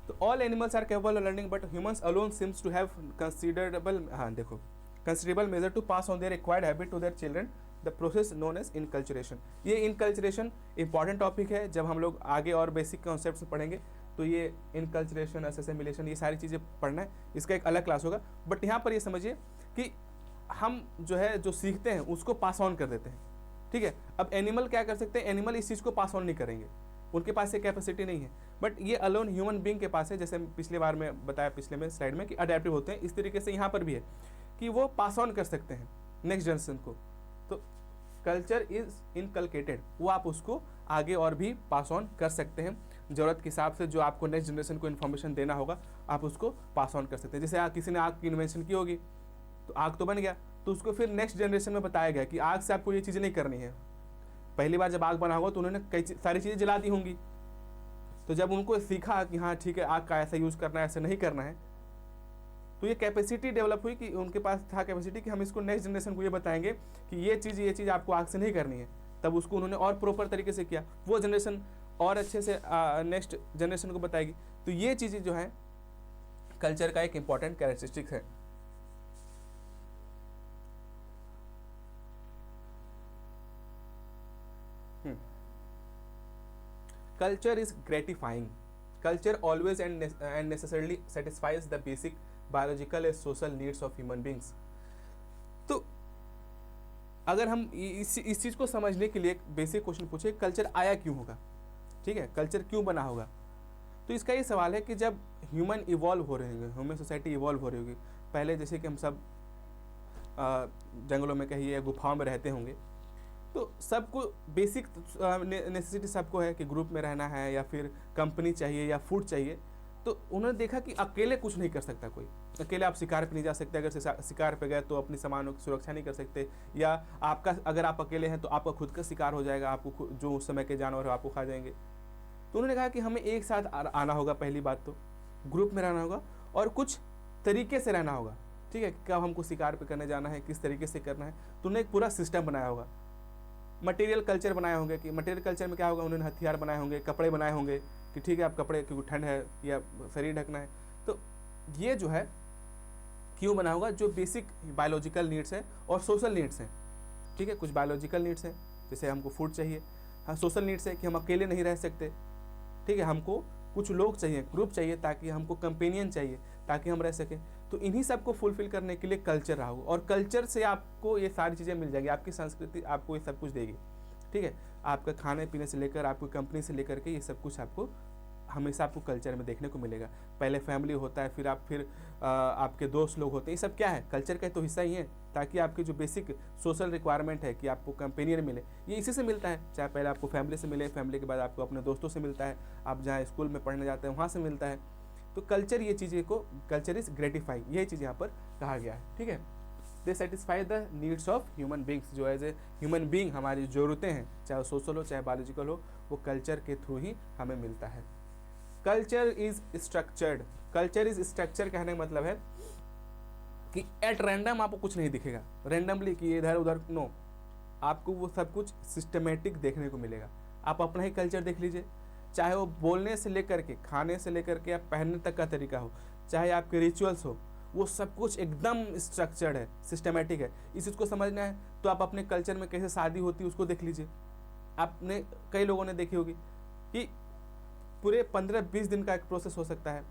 तो all animals are capable of learning but humans alone seems to have considerable, हाँ देखो, considerable measure to pass on their acquired habit to their children, the process known as enculturation. ये enculturation important topic है, जब हम लोग आगे और basic concepts पढ़ेंगे तो ये इनकल्चरेशन, असेसिमिलेशन, ये सारी चीज़ें पढ़ना है, इसका एक अलग क्लास होगा। बट यहाँ पर ये समझिए कि हम जो है जो सीखते हैं उसको पास ऑन कर देते हैं, ठीक है। अब एनिमल क्या कर सकते हैं, एनिमल इस चीज़ को पास ऑन नहीं करेंगे, उनके पास ये कैपेसिटी नहीं है, बट ये अलोन ह्यूमन बीइंग के पास है। जैसे पिछले बार में बताया, पिछले में स्लाइड में, कि अडेप्टिव होते हैं, इस तरीके से यहाँ पर भी है कि वो पास ऑन कर सकते हैं नेक्स्ट जनरेशन को। तो कल्चर इज इनकलकेटेड, वो आप उसको आगे और भी पास ऑन कर सकते हैं, ज़रूरत के हिसाब से जो आपको नेक्स्ट जनरेशन को इन्फॉर्मेशन देना होगा आप उसको पास ऑन कर सकते हैं। जैसे किसी ने आग की इन्वेंशन की होगी, तो आग तो बन गया, तो उसको फिर नेक्स्ट जनरेशन में बताया गया कि आग से आपको ये चीज़ें नहीं करनी है। पहली बार जब आग बना होगा तो उन्होंने कई सारी चीज़ें जला दी होंगी, तो जब उनको सीखा कि हाँ ठीक है आग का ऐसा यूज़ करना है, ऐसा नहीं करना है, तो ये कैपेसिटी डेवलप हुई कि उनके पास था कैपेसिटी कि हम इसको नेक्स्ट जनरेशन को ये बताएंगे कि ये चीज़ आपको आग से नहीं करनी है। तब उसको उन्होंने और प्रॉपर तरीके से किया, वो जनरेशन और अच्छे से नेक्स्ट जनरेशन को बताएगी। तो ये चीज़ें जो है कल्चर का एक इम्पॉर्टेंट कैरेक्टरिस्टिक है। Culture is gratifying. Culture always and necessarily satisfies the basic biological and social needs of human beings. तो अगर हम इस चीज़ को समझने के लिए एक बेसिक क्वेश्चन पूछे, कल्चर आया क्यों होगा, ठीक है, कल्चर क्यों बना होगा, तो इसका ये सवाल है कि जब ह्यूमन इवॉल्व हो रहे होंगे, ह्यूमन सोसाइटी इवॉल्व हो रही होगी, पहले जैसे कि हम सब जंगलों में कहिए या गुफाओं में रहते होंगे, तो सबको बेसिक नेसेसिटी सबको है कि ग्रुप में रहना है या फिर कंपनी चाहिए या फूड चाहिए। तो उन्होंने देखा कि अकेले कुछ नहीं कर सकता कोई, अकेले आप शिकार पे नहीं जा सकते, अगर शिकार पे गए तो अपनी सामानों की सुरक्षा नहीं कर सकते, या आपका अगर आप अकेले हैं तो आपका खुद का शिकार हो जाएगा, आपको जो उस समय के जानवर हो आपको खा जाएंगे। तो उन्होंने कहा कि हमें एक साथ आना होगा, पहली बात तो ग्रुप में रहना होगा और कुछ तरीके से रहना होगा, ठीक है, कब हमको शिकार पे करने जाना है, किस तरीके से करना है। तो उन्होंने एक पूरा सिस्टम बनाया होगा, मटेरियल कल्चर बनाए होंगे कि मटेरियल कल्चर में क्या होगा, उन्होंने हथियार बनाए होंगे, कपड़े बनाए होंगे कि ठीक है आप कपड़े, क्योंकि ठंड है या शरीर ढकना है। तो ये जो है क्यों बना होगा, जो बेसिक बायोलॉजिकल नीड्स हैं और सोशल नीड्स हैं, ठीक है। कुछ बायोलॉजिकल नीड्स हैं जैसे हमको फूड चाहिए, हाँ सोशल नीड्स है कि हम अकेले नहीं रह सकते, ठीक है, हमको कुछ लोग चाहिए, ग्रुप चाहिए, ताकि हमको कंपेनियन चाहिए ताकि हम रह सकें। तो इन्हीं सब को फुलफिल करने के लिए कल्चर रहा हो, और कल्चर से आपको ये सारी चीज़ें मिल जाएगी, आपकी संस्कृति आपको ये सब कुछ देगी, ठीक है। आपका खाने पीने से लेकर आपको कंपनी से लेकर के ये सब कुछ आपको हमेशा आपको कल्चर में देखने को मिलेगा। पहले फैमिली होता है, फिर आपके दोस्त लोग होते हैं, ये सब क्या है, कल्चर का तो हिस्सा ही है, ताकि आपकी जो बेसिक सोशल रिक्वायरमेंट है कि आपको कंपेनियन मिले, ये इसी से मिलता है। चाहे पहले आपको फैमिली से मिले, फैमिली के बाद आपको अपने दोस्तों से मिलता है, आप जहाँ स्कूल में पढ़ने जाते हैं वहाँ से मिलता है। तो कल्चर, ये चीज़ें को कल्चर इज ग्रेटिफाइंग, यही चीज़ यहाँ पर कहा गया है, ठीक है। They satisfy the needs of human beings, जो एज ए ह्यूमन बींग हमारी ज़रूरतें हैं, चाहे सोशल हो चाहे बायोलॉजिकल हो, वो कल्चर के थ्रू ही हमें मिलता है। Culture is structured, culture is structure कहने का मतलब है कि एट रैंडम आपको कुछ नहीं दिखेगा, रैंडमली कि इधर उधर, नो, आपको वो सब कुछ सिस्टमेटिक देखने को मिलेगा। आप अपना ही कल्चर देख लीजिए, चाहे वो बोलने से लेकर के, खाने से लेकर के, या पहनने तक का तरीका हो, चाहे आपके रिचुअल्स हो, वो सब कुछ एकदम स्ट्रक्चर्ड है, सिस्टमेटिक है। इस चीज़ को समझना है तो आप अपने कल्चर में कैसे शादी होती है उसको देख लीजिए। आपने कई लोगों ने देखी होगी कि पूरे 15-20 दिन का एक प्रोसेस हो सकता है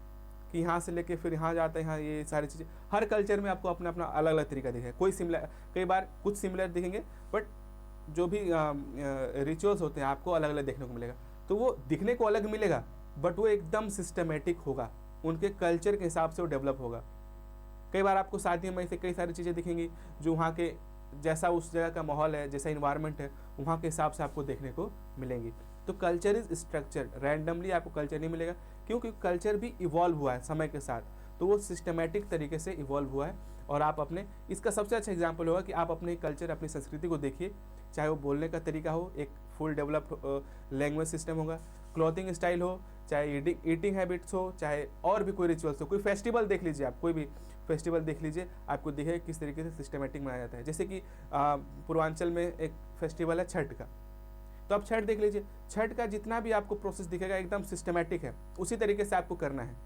कि यहाँ से लेके फिर यहाँ जाते हैं, यहाँ ये सारी चीज़ें, हर कल्चर में आपको अपना अपना अलग अलग तरीका दिखेगा। कोई सिमिलर, कई बार कुछ सिमिलर दिखेंगे, बट जो भी रिचुअल्स होते हैं आपको अलग अलग देखने को मिलेगा। तो वो दिखने को अलग मिलेगा, बट वो एकदम सिस्टमेटिक होगा, उनके कल्चर के हिसाब से वो डेवलप होगा। कई बार आपको शादियों में ऐसे कई सारी चीज़ें दिखेंगी जो वहाँ के जैसा उस जगह का माहौल है, जैसा इन्वायरमेंट है, वहाँ के हिसाब से आपको देखने को मिलेंगी। तो कल्चर इज स्ट्रक्चर्ड, रैंडमली आपको कल्चर नहीं मिलेगा, क्योंकि कल्चर भी इवॉल्व हुआ है समय के साथ, तो वो सिस्टमेटिक तरीके से इवॉल्व हुआ है। और आप अपने, इसका सबसे अच्छा एग्जाम्पल होगा कि आप अपने कल्चर, अपनी संस्कृति को देखिए चाहे वो बोलने का तरीका हो, एक फुल डेवलप लैंग्वेज सिस्टम होगा, क्लॉथिंग स्टाइल हो, चाहे ईटिंग हैबिट्स हो, चाहे और भी कोई रिचुअल्स हो। कोई फेस्टिवल देख लीजिए आप, कोई भी फेस्टिवल देख लीजिए, आपको दिखेगा किस तरीके से सिस्टमेटिक मनाया जाता है। जैसे कि पूर्वांचल में एक फेस्टिवल है छठ का, तो आप छठ देख लीजिए, छठ का जितना भी आपको प्रोसेस दिखेगा एकदम सिस्टमेटिक है, उसी तरीके से आपको करना है।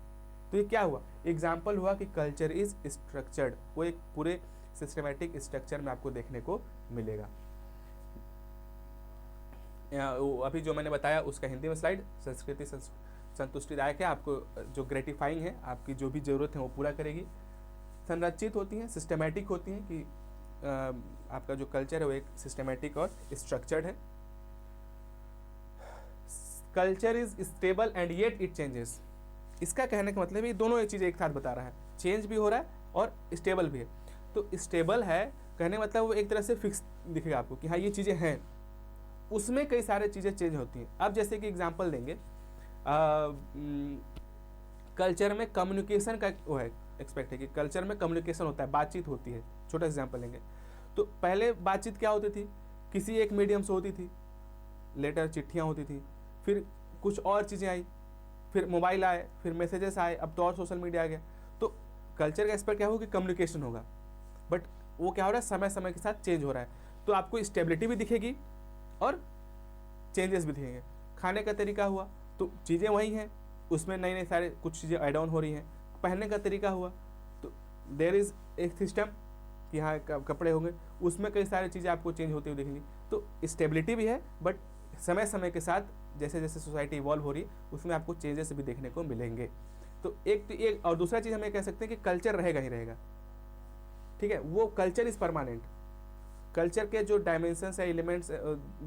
तो ये क्या हुआ, एग्जाम्पल हुआ कि कल्चर इज स्ट्रक्चर्ड, वो एक पूरे सिस्टमेटिक स्ट्रक्चर में आपको देखने को मिलेगा। अभी जो मैंने बताया उसका हिंदी में स्लाइड, संस्कृति संतुष्टिदायक है, आपको जो ग्रेटिफाइंग है, आपकी जो भी ज़रूरत है वो पूरा करेगी, संरचित होती हैं, सिस्टमेटिक होती हैं कि आपका जो कल्चर है वो एक सिस्टमेटिक और स्ट्रक्चर्ड है। Culture is stable and yet it changes, इसका कहने का मतलब ये दोनों चीज़ें एक साथ बता रहा है, चेंज भी हो रहा है और स्टेबल भी है। तो स्टेबल है कहने का मतलब वो एक तरह से फिक्स दिखेगा आपको कि हाँ ये चीज़ें हैं, उसमें कई सारे चीज़ें चेंज होती हैं। अब जैसे कि एग्जांपल देंगे, कल्चर में कम्युनिकेशन का वो है, एक्सपेक्ट है कि कल्चर में कम्युनिकेशन होता है, बातचीत होती है। छोटा एग्जांपल लेंगे तो पहले बातचीत क्या होती थी, किसी एक मीडियम से होती थी, लेटर चिट्ठियाँ होती थी, फिर कुछ और चीज़ें आई, फिर मोबाइल आए, फिर मैसेजेस आए, अब तो और सोशल मीडिया आ गया। तो कल्चर का एस्पेक्ट क्या होगा कि कम्युनिकेशन होगा, बट वो क्या हो रहा है, समय समय के साथ चेंज हो रहा है। तो आपको स्टेबिलिटी भी दिखेगी और चेंजेस भी दिखेंगे। खाने का तरीका हुआ तो चीज़ें वही हैं, उसमें नई नई सारे कुछ चीज़ें ऐड ऑन हो रही हैं। पहनने का तरीका हुआ तो देयर इज़ एक सिस्टम कि हाँ कपड़े होंगे, उसमें कई सारी चीज़ें आपको चेंज होती हुई दिखेंगी। तो स्टेबिलिटी भी है, बट समय समय के साथ जैसे जैसे सोसाइटी इवॉल्व हो रही है उसमें आपको चेंजेस भी देखने को मिलेंगे। तो एक और दूसरा चीज़ हम ये कह सकते हैं कि कल्चर रहेगा ही रहेगा, ठीक है, वो कल्चर इज़ परमानेंट। कल्चर के जो डायमेंशंस या एलिमेंट्स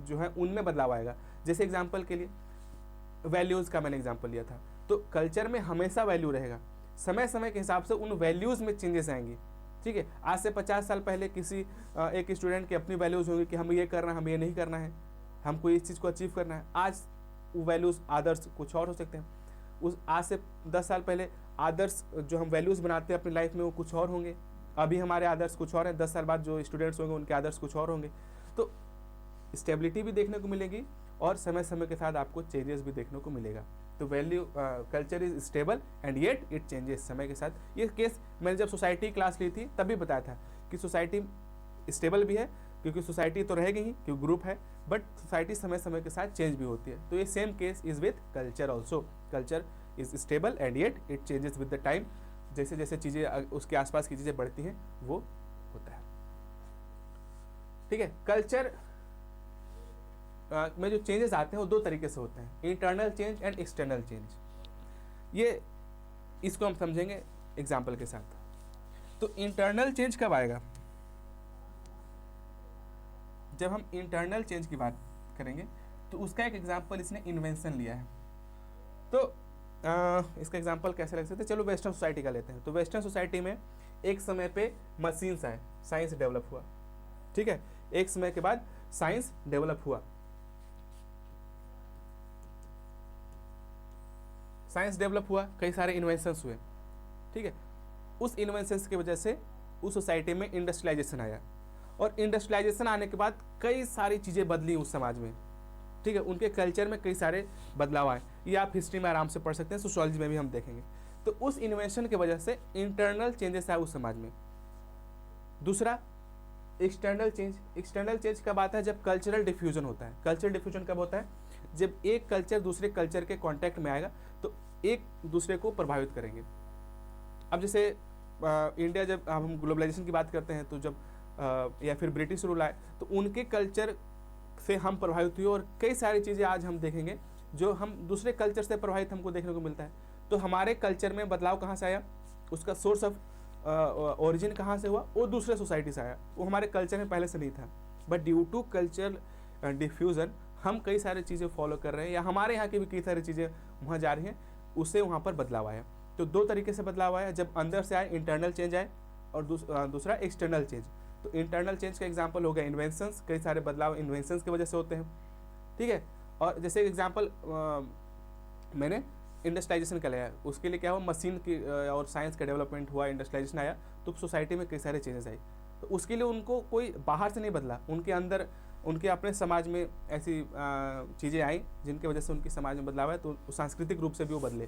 जो हैं उनमें बदलाव आएगा। जैसे एग्जांपल के लिए वैल्यूज़ का मैंने एग्जांपल लिया था, तो कल्चर में हमेशा वैल्यू रहेगा, समय समय के हिसाब से उन वैल्यूज़ में चेंजेस आएंगी, ठीक है। आज से 50 साल पहले किसी एक स्टूडेंट की अपनी वैल्यूज़ होंगी कि हम ये करना है, हम ये नहीं करना है, हमको इस चीज़ को अचीव करना है। आज वो वैल्यूज़ आदर्श कुछ और हो सकते हैं। उस आज से 10 साल पहले आदर्श जो हम वैल्यूज़ बनाते हैं अपनी लाइफ में वो कुछ और होंगे, अभी हमारे आदर्श कुछ और हैं, 10 साल बाद जो स्टूडेंट्स होंगे उनके आदर्श कुछ और होंगे। तो स्टेबिलिटी भी देखने को मिलेगी और समय समय के साथ आपको चेंजेस भी देखने को मिलेगा। तो value culture is stable and yet it changes समय के साथ। ये केस मैंने जब सोसाइटी क्लास ली थी तभी बताया था कि सोसाइटी स्टेबल भी है, क्योंकि सोसाइटी तो रहेगी ही क्योंकि ग्रुप है, बट सोसाइटी समय समय के साथ चेंज भी होती है। तो ये same case is with culture also, culture is stable and yet it changes with the time. जैसे जैसे चीज़ें उसके आसपास की चीज़ें बढ़ती हैं वो होता है, ठीक है। कल्चर में जो चेंजेस आते हैं वो दो तरीके से होते हैं, internal change and external change. ये इसको हम समझेंगे एग्जाम्पल के साथ। तो इंटरनल चेंज कब आएगा, जब हम इंटरनल चेंज की बात करेंगे। तो उसका एक एग्जाम्पल इसने इन्वेंशन लिया है। तो इसका एग्जाम्पल कैसे लग सकते हैं, चलो वेस्टर्न सोसाइटी का लेते हैं। तो वेस्टर्न सोसाइटी में एक समय पे मशीन्स आए, साइंस डेवलप हुआ, ठीक है। एक समय के बाद साइंस डेवलप हुआ, साइंस डेवलप हुआ, कई सारे इन्वेंशंस हुए, ठीक है। उस इन्वेंशंस की वजह से उस सोसाइटी में इंडस्ट्रियलाइजेशन आया, और इंडस्ट्रियलाइजेशन आने के बाद कई सारी चीज़ें बदली उस समाज में, ठीक है। उनके कल्चर में कई सारे बदलाव आए, ये आप हिस्ट्री में आराम से पढ़ सकते हैं, सोशियोलॉजी में भी हम देखेंगे। तो उस इन्वेंशन की वजह से इंटरनल चेंजेस आए उस समाज में। दूसरा एक्सटर्नल चेंज। एक्सटर्नल चेंज कब आता है, जब कल्चरल डिफ्यूजन होता है। कल्चरल डिफ्यूजन कब होता है, जब एक कल्चर दूसरे कल्चर के कांटेक्ट में आएगा तो एक दूसरे को प्रभावित करेंगे। अब जैसे इंडिया, जब हम ग्लोबलाइजेशन की बात करते हैं, तो जब या फिर ब्रिटिश रूल आए तो उनके कल्चर से हम प्रभावित हुए, और कई सारी चीज़ें आज हम देखेंगे जो हम दूसरे कल्चर से प्रभावित हमको देखने को मिलता है। तो हमारे कल्चर में बदलाव कहाँ से आया, उसका सोर्स ऑफ ओरिजिन कहाँ से हुआ, वो दूसरे सोसाइटी से आया, वो हमारे कल्चर में पहले से नहीं था। But due to cultural diffusion हम कई सारी चीज़ें फॉलो कर रहे हैं, या हमारे यहाँ की भी कई सारी चीज़ें वहाँ जा रही हैं, उससे वहाँ पर बदलाव आया। तो दो तरीके से बदलाव आया, जब अंदर से आए इंटरनल चेंज आए, और दूसरा एक्सटर्नल चेंज। तो इंटरनल चेंज का एग्जांपल हो गया इन्वेंशंस, कई सारे बदलाव इन्वेंशंस की वजह से होते हैं, ठीक है। और जैसे एग्जांपल मैंने इंडस्ट्रियलाइजेशन का लिया, उसके लिए क्या हुआ, मशीन की और साइंस का डेवलपमेंट हुआ, इंडस्ट्रियलाइजेशन आया, तो सोसाइटी में कई सारे चेंजेस आए। तो उसके लिए उनको कोई बाहर से नहीं बदला, उनके अंदर उनके अपने समाज में ऐसी चीज़ें आई जिनकी वजह से उनकी समाज में बदलाव है, तो सांस्कृतिक रूप से भी वो बदले।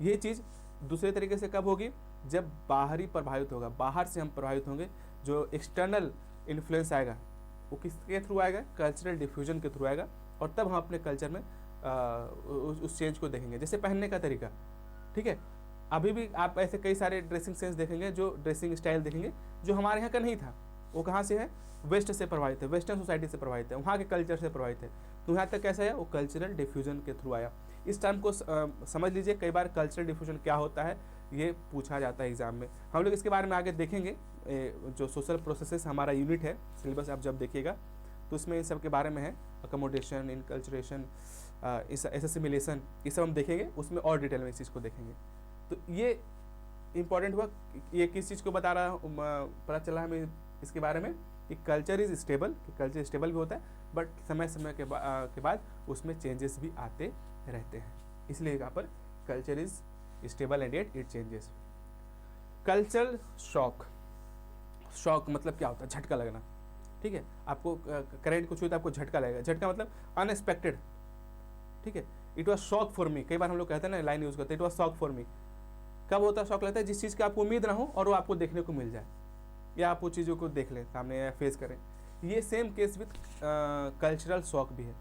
ये चीज़ दूसरे तरीके से कब होगी, जब बाहरी प्रभावित होगा, बाहर से हम प्रभावित होंगे, जो एक्सटर्नल इन्फ्लुएंस आएगा वो किसके थ्रू आएगा, कल्चरल डिफ्यूजन के थ्रू आएगा, और तब हम अपने कल्चर में उस चेंज को देखेंगे। जैसे पहनने का तरीका, ठीक है, अभी भी आप ऐसे कई सारे ड्रेसिंग सेंस देखेंगे, जो ड्रेसिंग स्टाइल देखेंगे जो हमारे यहाँ का नहीं था, वो कहाँ से है, वेस्ट से प्रभावित है, वेस्टर्न सोसाइटी से प्रभावित है, वहाँ के कल्चर से प्रभावित है। तो यहाँ तक कैसा है, वो कल्चरल डिफ्यूजन के थ्रू आया। इस टर्म को समझ लीजिए, कई बार कल्चरल डिफ्यूजन क्या होता है ये पूछा जाता है एग्जाम में। हम लोग इसके बारे में आगे देखेंगे। जो सोशल प्रोसेसेस हमारा यूनिट है, सिलेबस आप जब देखिएगा तो उसमें इन सब के बारे में है, अकोमोडेशन, इनकल्चरेशन, एसेसिमिलेशन, ये सब हम देखेंगे, उसमें और डिटेल में इस चीज़ को देखेंगे। तो ये इंपॉर्टेंट हुआ, ये किस चीज़ को बता रहा, पता चला हमें इसके बारे में कि कल्चर इज़ स्टेबल, कि कल्चर स्टेबल भी होता है, बट समय समय के बाद उसमें चेंजेस भी आते रहते हैं, इसलिए यहाँ पर culture is stable and yet it changes. Cultural shock, shock मतलब क्या होता है, झटका लगना, ठीक है। आपको करंट कुछ हुई तो आपको झटका लगेगा, झटका मतलब अनएक्सपेक्टेड, ठीक है। It was shock for me, कई बार हम लोग कहते हैं ना, लाइन यूज करते हैं, it was shock for me. कब होता है शॉक लगता है, जिस चीज़ की आपको उम्मीद ना हो और वो आपको देखने को मिल जाए, या आप वो चीज़ों को देख लें सामने या फेस करें। ये same case with cultural shock भी है।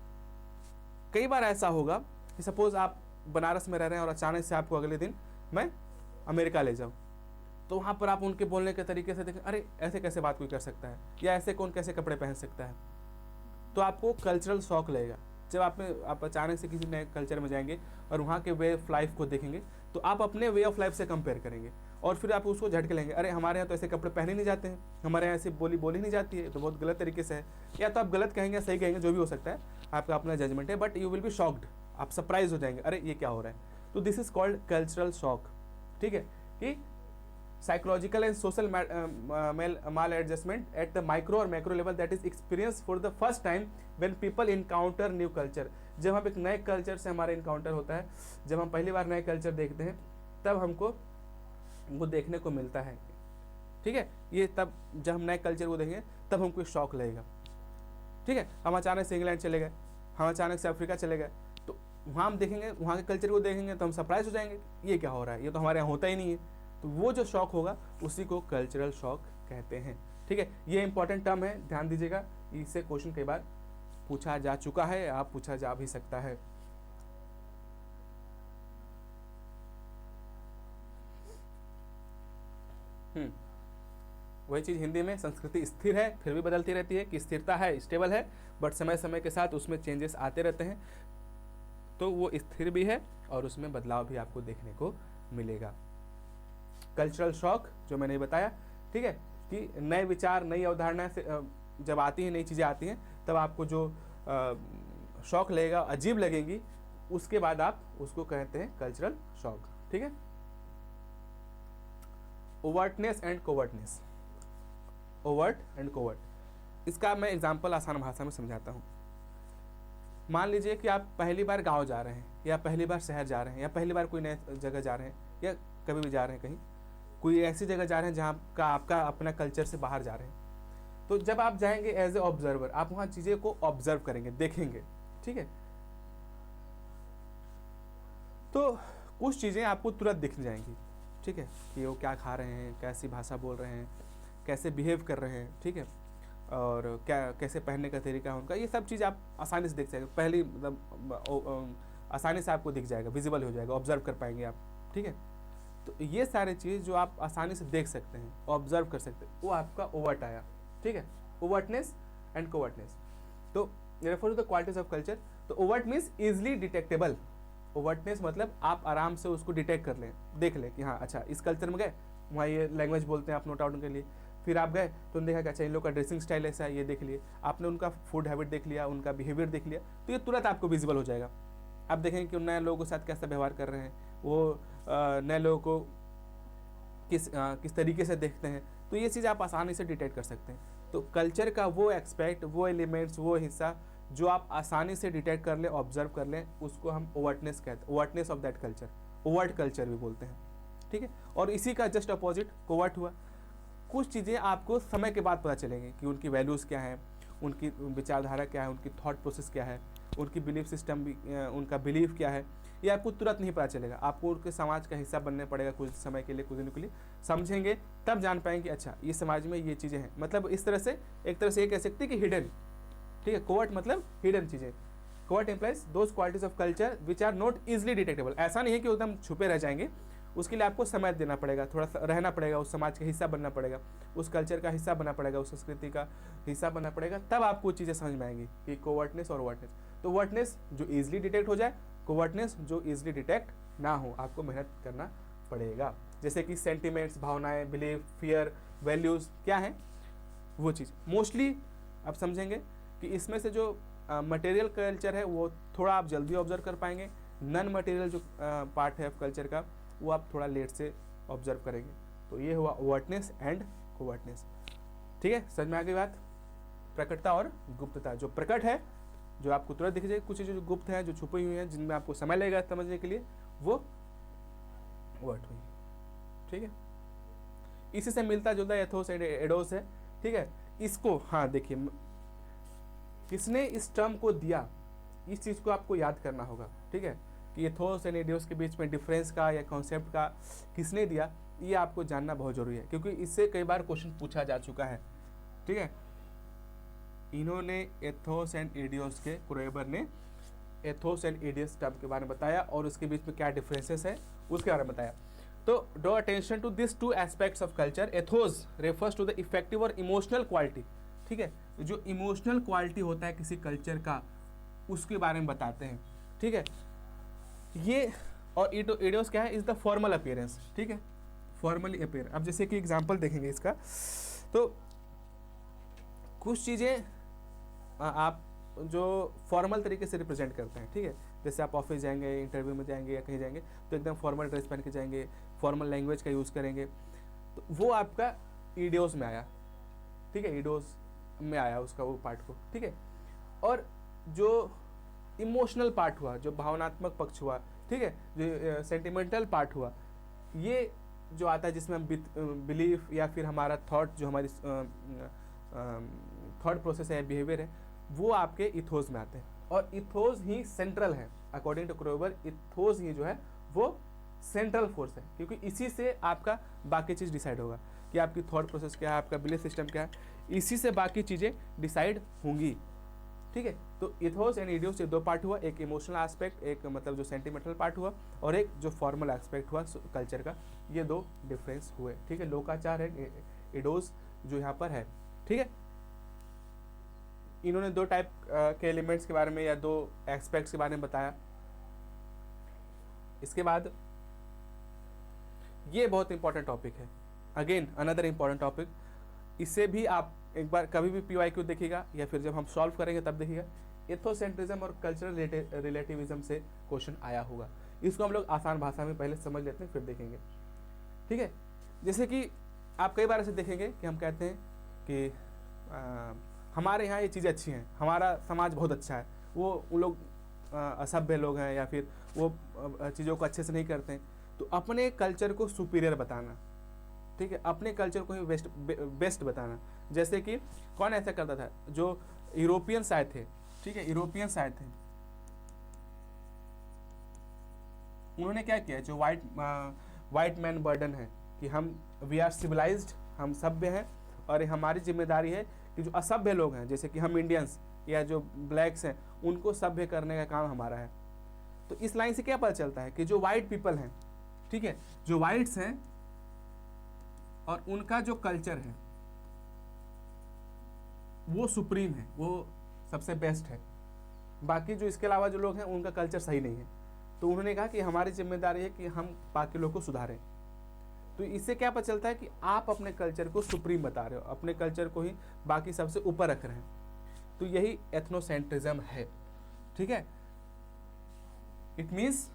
कई बार ऐसा होगा कि सपोज आप बनारस में रह रहे हैं और अचानक से आपको अगले दिन मैं अमेरिका ले जाऊँ, तो वहाँ पर आप उनके बोलने के तरीके से देखें, अरे ऐसे कैसे बात कोई कर सकता है, या ऐसे कौन कैसे कपड़े पहन सकता है, तो आपको कल्चरल शॉक लगेगा। जब आप अचानक से किसी नए कल्चर में जाएंगे और वहाँ के वे ऑफ लाइफ को देखेंगे, तो आप अपने वे ऑफ लाइफ से कंपेयर करेंगे और फिर आप उसको झटके लेंगे, अरे हमारे यहाँ तो ऐसे कपड़े पहने नहीं जाते हैं, हमारे यहाँ ऐसी बोली नहीं जाती है, तो बहुत गलत तरीके से है। या तो आप गलत कहेंगे, सही कहेंगे, जो भी हो सकता है, आपका अपना जजमेंट है, but you will be shocked, आप सरप्राइज हो जाएंगे, अरे ये क्या हो रहा है। तो this is called cultural shock, ठीक है, कि psychological and social maladjustment at the micro or macro level that is experienced for the first time when people encounter new culture। जब हम एक नए कल्चर से हमारा इनकाउंटर होता है, जब हम पहली बार नए कल्चर देखते हैं, तब हमको वो देखने को मिलता है, ठीक है। ये तब जब हम नए कल्चर को देखेंगे तब हमको शॉक लगेगा, ठीक है। हम अचानक से इंग्लैंड चले गए, हम अचानक से अफ्रीका चले गए, तो वहाँ हम देखेंगे, वहाँ के कल्चर को देखेंगे तो हम सरप्राइज हो जाएंगे, ये क्या हो रहा है, ये तो हमारे यहाँ होता ही नहीं है। तो वो जो शॉक होगा उसी को कल्चरल शॉक कहते हैं, ठीक है। ये इंपॉर्टेंट टर्म है, ध्यान दीजिएगा, इससे क्वेश्चन कई बार पूछा जा चुका है, आप पूछा जा भी सकता है। वही चीज़ हिंदी में, संस्कृति स्थिर है फिर भी बदलती रहती है, कि स्थिरता है, स्टेबल है, बट समय समय के साथ उसमें चेंजेस आते रहते हैं, तो वो स्थिर भी है और उसमें बदलाव भी आपको देखने को मिलेगा। कल्चरल शॉक जो मैंने बताया, ठीक है, कि नए विचार, नई अवधारणा से जब आती हैं, नई चीज़ें आती हैं, तब आपको जो शॉक लगेगा, अजीब लगेंगी, उसके बाद आप उसको कहते हैं कल्चरल शॉक, ठीक है। ओवर्टनेस एंड कोवर्टनेस, ओवर्ट एंड कोवर्ट, इसका मैं एग्जांपल आसान भाषा में समझाता हूँ। मान लीजिए कि आप पहली बार गांव जा रहे हैं, या पहली बार शहर जा रहे हैं, या पहली बार कोई नए जगह जा रहे हैं, या कभी भी जा रहे हैं कहीं, कोई ऐसी जगह जा रहे हैं जहाँ का आपका अपना कल्चर से बाहर जा रहे हैं, तो जब आप जाएंगे एज ए ऑब्जर्वर, आप वहाँ चीज़ें को ऑब्जर्व करेंगे, देखेंगे, ठीक है। तो कुछ चीज़ें आपको तुरंत दिख जाएंगी, ठीक है, कि वो क्या खा रहे हैं, कैसी भाषा बोल रहे हैं, कैसे बिहेव कर रहे हैं, ठीक है, और क्या कैसे पहनने का तरीका है उनका, ये सब चीज़ आप आसानी से देख जाएंगे, पहली मतलब आसानी से आपको दिख जाएगा, विजिबल हो जाएगा, ऑब्जर्व कर पाएंगे आप, ठीक है। तो ये सारे चीज़ जो आप आसानी से देख सकते हैं, ऑब्जर्व कर सकते हैं, वो आपका ओवर्ट आया, ठीक है, ओवर्टनेस एंड कोवर्टनेस। तो refer to the qualities of culture, तो overt means easily detectable, overtness मतलब आप आराम से उसको डिटेक्ट कर लें, देख लें कि हाँ अच्छा इस कल्चर में गए, वहाँ ये लैंग्वेज बोलते हैं, आप नोट आउट के लिए, फिर आप गए तो उन्होंने देखा कि अच्छा इन लोग का ड्रेसिंग स्टाइल ऐसा है, ये देख लिए, आपने उनका फूड हैबिट देख लिया, उनका बिहेवियर देख लिया, तो ये तुरंत आपको विजिबल हो जाएगा। आप देखेंगे कि नए लोगों के साथ कैसा व्यवहार कर रहे हैं, वो नए लोगों को किस तरीके से देखते हैं, तो ये चीज़ आप आसानी से डिटेक्ट कर सकते हैं। तो कल्चर का वो एक्सपेक्ट, वो एलिमेंट्स, वो हिस्सा जो आप आसानी से डिटेक्ट कर लें, ऑब्जर्व कर लें, उसको हम ओवर्टनेस कहते हैं, overtness of that culture, overt culture भी बोलते हैं, ठीक है। और इसी का जस्ट अपोजिट कोवर्ट हुआ, कुछ चीज़ें आपको समय के बाद पता चलेंगी कि उनकी वैल्यूज़ क्या हैं, उनकी विचारधारा क्या है, उनकी थॉट प्रोसेस क्या है, उनकी बिलीफ सिस्टम, उनका बिलीफ क्या है, ये आपको तुरंत नहीं पता चलेगा। आपको उनके समाज का हिस्सा बनने पड़ेगा कुछ समय के लिए, कुछ दिनों के लिए, समझेंगे तब जान पाएंगे अच्छा ये समाज में ये चीज़ें हैं। मतलब इस तरह से एक तरह से ये कह सकते हैं कि हिडन, ठीक है, कोवर्ट मतलब हिडन चीज़ें। Covert implies those qualities of culture which are not easily detectable. ऐसा नहीं है कि एकदम छुपे रह जाएंगे, उसके लिए आपको समय देना पड़ेगा, थोड़ा सा रहना पड़ेगा, उस समाज का हिस्सा बनना पड़ेगा, उस कल्चर का हिस्सा बनना पड़ेगा, उस संस्कृति का हिस्सा बनना पड़ेगा, तब आपको चीज़ें समझ में आएंगी कि कोवर्टनेस और वर्टनेस। तो वर्टनेस जो ईजिली डिटेक्ट हो जाए, कोवर्टनेस जो ईजिली डिटेक्ट ना हो, आपको मेहनत करना पड़ेगा। जैसे कि सेंटिमेंट्स, भावनाएं, बिलीफ, फियर, वैल्यूज़ क्या हैं वो चीज़ मोस्टली आप समझेंगे कि इसमें से जो मटेरियल कल्चर है वो थोड़ा आप जल्दी ऑब्जर्व कर पाएंगे, नॉन मटेरियल जो पार्ट है कल्चर का वो आप थोड़ा लेट से ऑब्जर्व करेंगे। तो ये हुआ वर्टनेस एंड कोवर्टनेस। ठीक है, समझ में आ गई बात। प्रकटता और गुप्तता, जो प्रकट है जो आपको तुरंत दिख जाए, कुछ चीज़ें जो गुप्त हैं, जो छुपी हुई हैं, जिनमें आपको समय लगेगा समझने के लिए, वो वर्ट हुई। ठीक है, इसी से मिलता जुलता एथोस एंड एडोस है। ठीक है, इसको हाँ देखिए किसने इस टर्म को दिया, इस चीज़ को आपको याद करना होगा। ठीक है, कि एथोस एंड एडोस के बीच में डिफरेंस का या कॉन्सेप्ट का किसने दिया, ये आपको जानना बहुत जरूरी है, क्योंकि इससे कई बार क्वेश्चन पूछा जा चुका है। ठीक है, इन्होंने एथोस एंड एडियोस के, क्रोएबर ने एथोस एंड एडियस टर्म के बारे में बताया और उसके बीच में क्या डिफरेंसेस है उसके बारे में बताया। तो draw attention to this two aspects of culture. Ethos refers to the effective और इमोशनल क्वालिटी। ठीक है, जो इमोशनल क्वालिटी होता है किसी कल्चर का, उसके बारे में बताते हैं। ठीक है, ये और एडियोस क्या है, इज द फॉर्मल अपीयरेंस। ठीक है, फॉर्मली अपीयर। अब जैसे कि एग्जांपल देखेंगे इसका, तो कुछ चीज़ें आप जो फॉर्मल तरीके से रिप्रेजेंट करते हैं। ठीक है, जैसे आप ऑफिस जाएंगे, इंटरव्यू में जाएंगे या कहीं जाएंगे तो एकदम फॉर्मल ड्रेस पहन के जाएंगे, फॉर्मल लैंग्वेज का यूज़ करेंगे, तो वो आपका ईडियोस में आया। ठीक है, ईडियोस में आया उसका वो पार्ट को। ठीक है, और जो इमोशनल पार्ट हुआ, जो भावनात्मक पक्ष हुआ, ठीक है, जो सेंटिमेंटल पार्ट हुआ, ये जो आता है जिसमें हम बिलीफ या फिर हमारा थॉट, जो हमारी थॉट प्रोसेस है, बिहेवियर है, वो आपके इथोस में आते हैं। और इथोस ही सेंट्रल है, अकॉर्डिंग टू क्रोएबर इथोस ही जो है वो सेंट्रल फोर्स है, क्योंकि इसी से आपका बाकी चीज़ डिसाइड होगा कि आपकी थॉट प्रोसेस क्या है, आपका बिलीफ सिस्टम क्या है, इसी से बाकी चीज़ें डिसाइड होंगी। ठीक है, तो इथोस एंड इडियोस से दो पार्ट हुआ, एक इमोशनल एस्पेक्ट, एक मतलब जो सेंटिमेंटल पार्ट हुआ, और एक जो फॉर्मल एस्पेक्ट हुआ कल्चर का, ये दो डिफरेंस हुए। ठीक है, लोकाचार है, इडोस जो यहाँ पर है। ठीक है, इन्होंने दो टाइप के एलिमेंट्स के बारे में या दो एस्पेक्ट्स के बारे में बताया। इसके बाद ये बहुत इंपॉर्टेंट टॉपिक है, अगेन अनदर इंपॉर्टेंट टॉपिक। इससे भी आप एक बार कभी भी PYQ देखिएगा या फिर जब हम सॉल्व करेंगे तब देखिएगा, एथोसेंट्रिज्म और कल्चरल रिलेटिविज्म से क्वेश्चन आया होगा। इसको हम लोग आसान भाषा में पहले समझ लेते हैं फिर देखेंगे। ठीक है, जैसे कि आप कई बार ऐसे देखेंगे कि हम कहते हैं कि हमारे यहाँ ये चीज़ें अच्छी हैं, हमारा समाज बहुत अच्छा है, वो उन लोग असभ्य लोग हैं या फिर वो चीज़ों को अच्छे से नहीं करते हैं, तो अपने कल्चर को सुपीरियर बताना। ठीक है, अपने कल्चर को ही बेस्ट बताना। जैसे कि कौन ऐसा करता था, जो यूरोपियंस आए थे। ठीक है, यूरोपियंस आए थे, उन्होंने क्या किया, जो वाइट मैन बर्डन है कि हम वी आर सिविलाइज्ड, हम सभ्य हैं, और हमारी जिम्मेदारी है कि जो असभ्य लोग हैं, जैसे कि हम इंडियंस या जो ब्लैक्स हैं, उनको सभ्य करने का काम हमारा है। तो इस लाइन से क्या पता चलता है कि जो वाइट पीपल हैं, ठीक है, जो वाइट्स हैं और उनका जो कल्चर है वो सुप्रीम है, वो सबसे बेस्ट है। बाकी जो इसके अलावा जो लोग हैं उनका कल्चर सही नहीं है। तो उन्होंने कहा कि हमारी जिम्मेदारी है कि हम बाकी लोग को सुधारें। तो इससे क्या पता चलता है कि आप अपने कल्चर को सुप्रीम बता रहे हो, अपने कल्चर को ही बाकी सबसे ऊपर रख रहे हैं। तो यही एथनोसेंट्रिज्म है। ठीक है, it means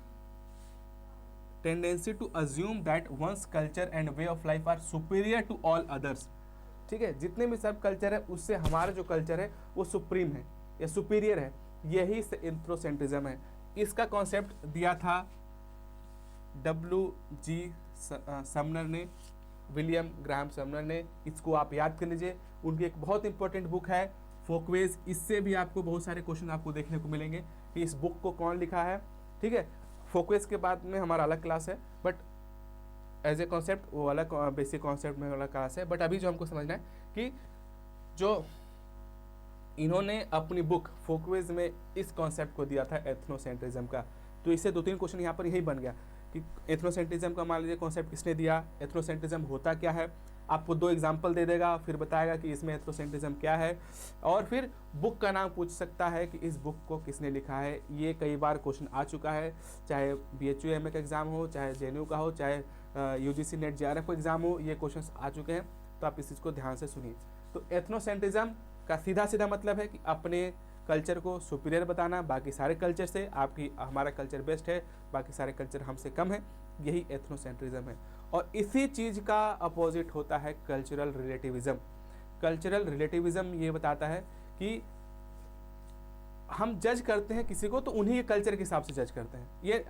tendency to assume that one's culture and way of life are superior to all others. ठीक है, जितने भी सब कल्चर है उससे हमारा जो कल्चर है वो सुप्रीम है या सुपीरियर है, यही एथनोसेंट्रिज्म है। इसका कॉन्सेप्ट दिया था WG समनर ने, विलियम ग्राहम समनर ने। इसको आप याद कर लीजिए। उनकी एक बहुत इंपॉर्टेंट बुक है फोकवेज, इससे भी आपको बहुत सारे क्वेश्चन आपको देखने को मिलेंगे कि इस बुक को कौन लिखा है, ठीक है। फोकवेज के बाद में हमारा अलग क्लास है, बट एज ए कॉन्सेप्ट वो अलग बेसिक कॉन्सेप्ट में अलग क्लास है। बट अभी जो हमको समझना है कि जो इन्होंने अपनी बुक फोकवेज में इस कॉन्सेप्ट को दिया था एथनोसेंट्रिज्म का, तो इससे 2-3 क्वेश्चन यहाँ पर यही बन गया कि एथनोसेंट्रिज्म का मान लीजिए कॉन्सेप्ट किसने दिया, एथनोसेंट्रिज्म होता क्या है, आपको 2 एग्जाम्पल दे देगा, फिर बताएगा कि इसमें एथनोसेंट्रिज्म क्या है, और फिर बुक का नाम पूछ सकता है कि इस बुक को किसने लिखा है। ये कई बार क्वेश्चन आ चुका है, चाहे BHUM का एग्जाम हो, चाहे JNU का हो, चाहे UGC नेट JRF का एग्जाम हो, ये क्वेश्चन आ चुके हैं। तो आप इस चीज़ को ध्यान से सुनिए। तो एथनोसेंट्रिज्म का सीधा सीधा मतलब है कि अपने कल्चर को सुपीरियर बताना बाकी सारे कल्चर से, आपकी हमारा कल्चर बेस्ट है, बाकी सारे कल्चर हमसे कम है, यही एथनोसेंट्रिज्म है। और इसी चीज़ का अपोजिट होता है कल्चरल रिलेटिविज्म। कल्चरल रिलेटिविज्म ये बताता है कि हम जज करते हैं किसी को तो उन्हीं के कल्चर के हिसाब से जज करते हैं। ये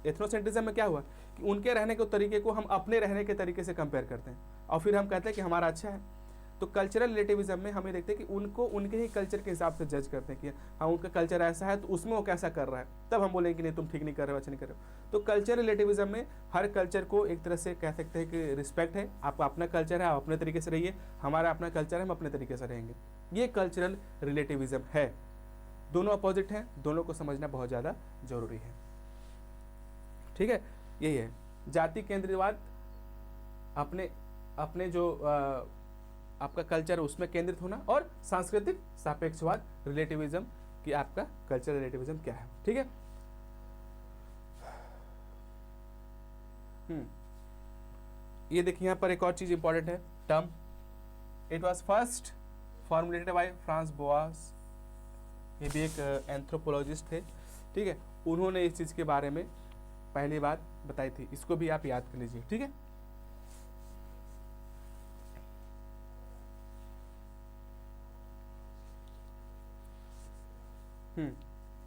एथनोसेंट्रिज्म में क्या हुआ कि उनके रहने के तरीके को हम अपने रहने के तरीके से कंपेयर करते हैं और फिर हम कहते हैं कि हमारा अच्छा है। तो कल्चरल रिलेटिविज्म में हमें देखते हैं कि उनको उनके ही कल्चर के हिसाब से जज करते हैं कि हाँ उनका कल्चर ऐसा है तो उसमें वो कैसा कर रहा है, तब हम बोलेंगे कि नहीं तुम ठीक नहीं कर रहे हो, अच्छा नहीं कर रहे हो। तो कल्चर रिलेटिविज्म में हर कल्चर को एक तरह से कह सकते हैं कि रिस्पेक्ट है, आपका अपना कल्चर है, आप अपने तरीके से रहिए, हमारा अपना कल्चर है, हम अपने तरीके से रहेंगे। ये कल्चरल रिलेटिविज्म है। दोनों अपोजिट हैं, दोनों को समझना बहुत ज़्यादा जरूरी है, ठीक है। यही है जाति केंद्रितवाद, अपने अपने जो आपका कल्चर है उसमें केंद्रित होना, और सांस्कृतिक सापेक्षवाद रिलेटिविज्म कि आपका कल्चरल रिलेटिविज्म क्या है, ठीक है। ये देखिए यहाँ पर एक और चीज इंपॉर्टेंट है, term. It was first formulated by Franz Boas, ये भी एक एंथ्रोपोलॉजिस्ट थे, ठीक है। उन्होंने इस चीज के बारे में पहली बात बताई थी, इसको भी आप याद कर लीजिए, ठीक है।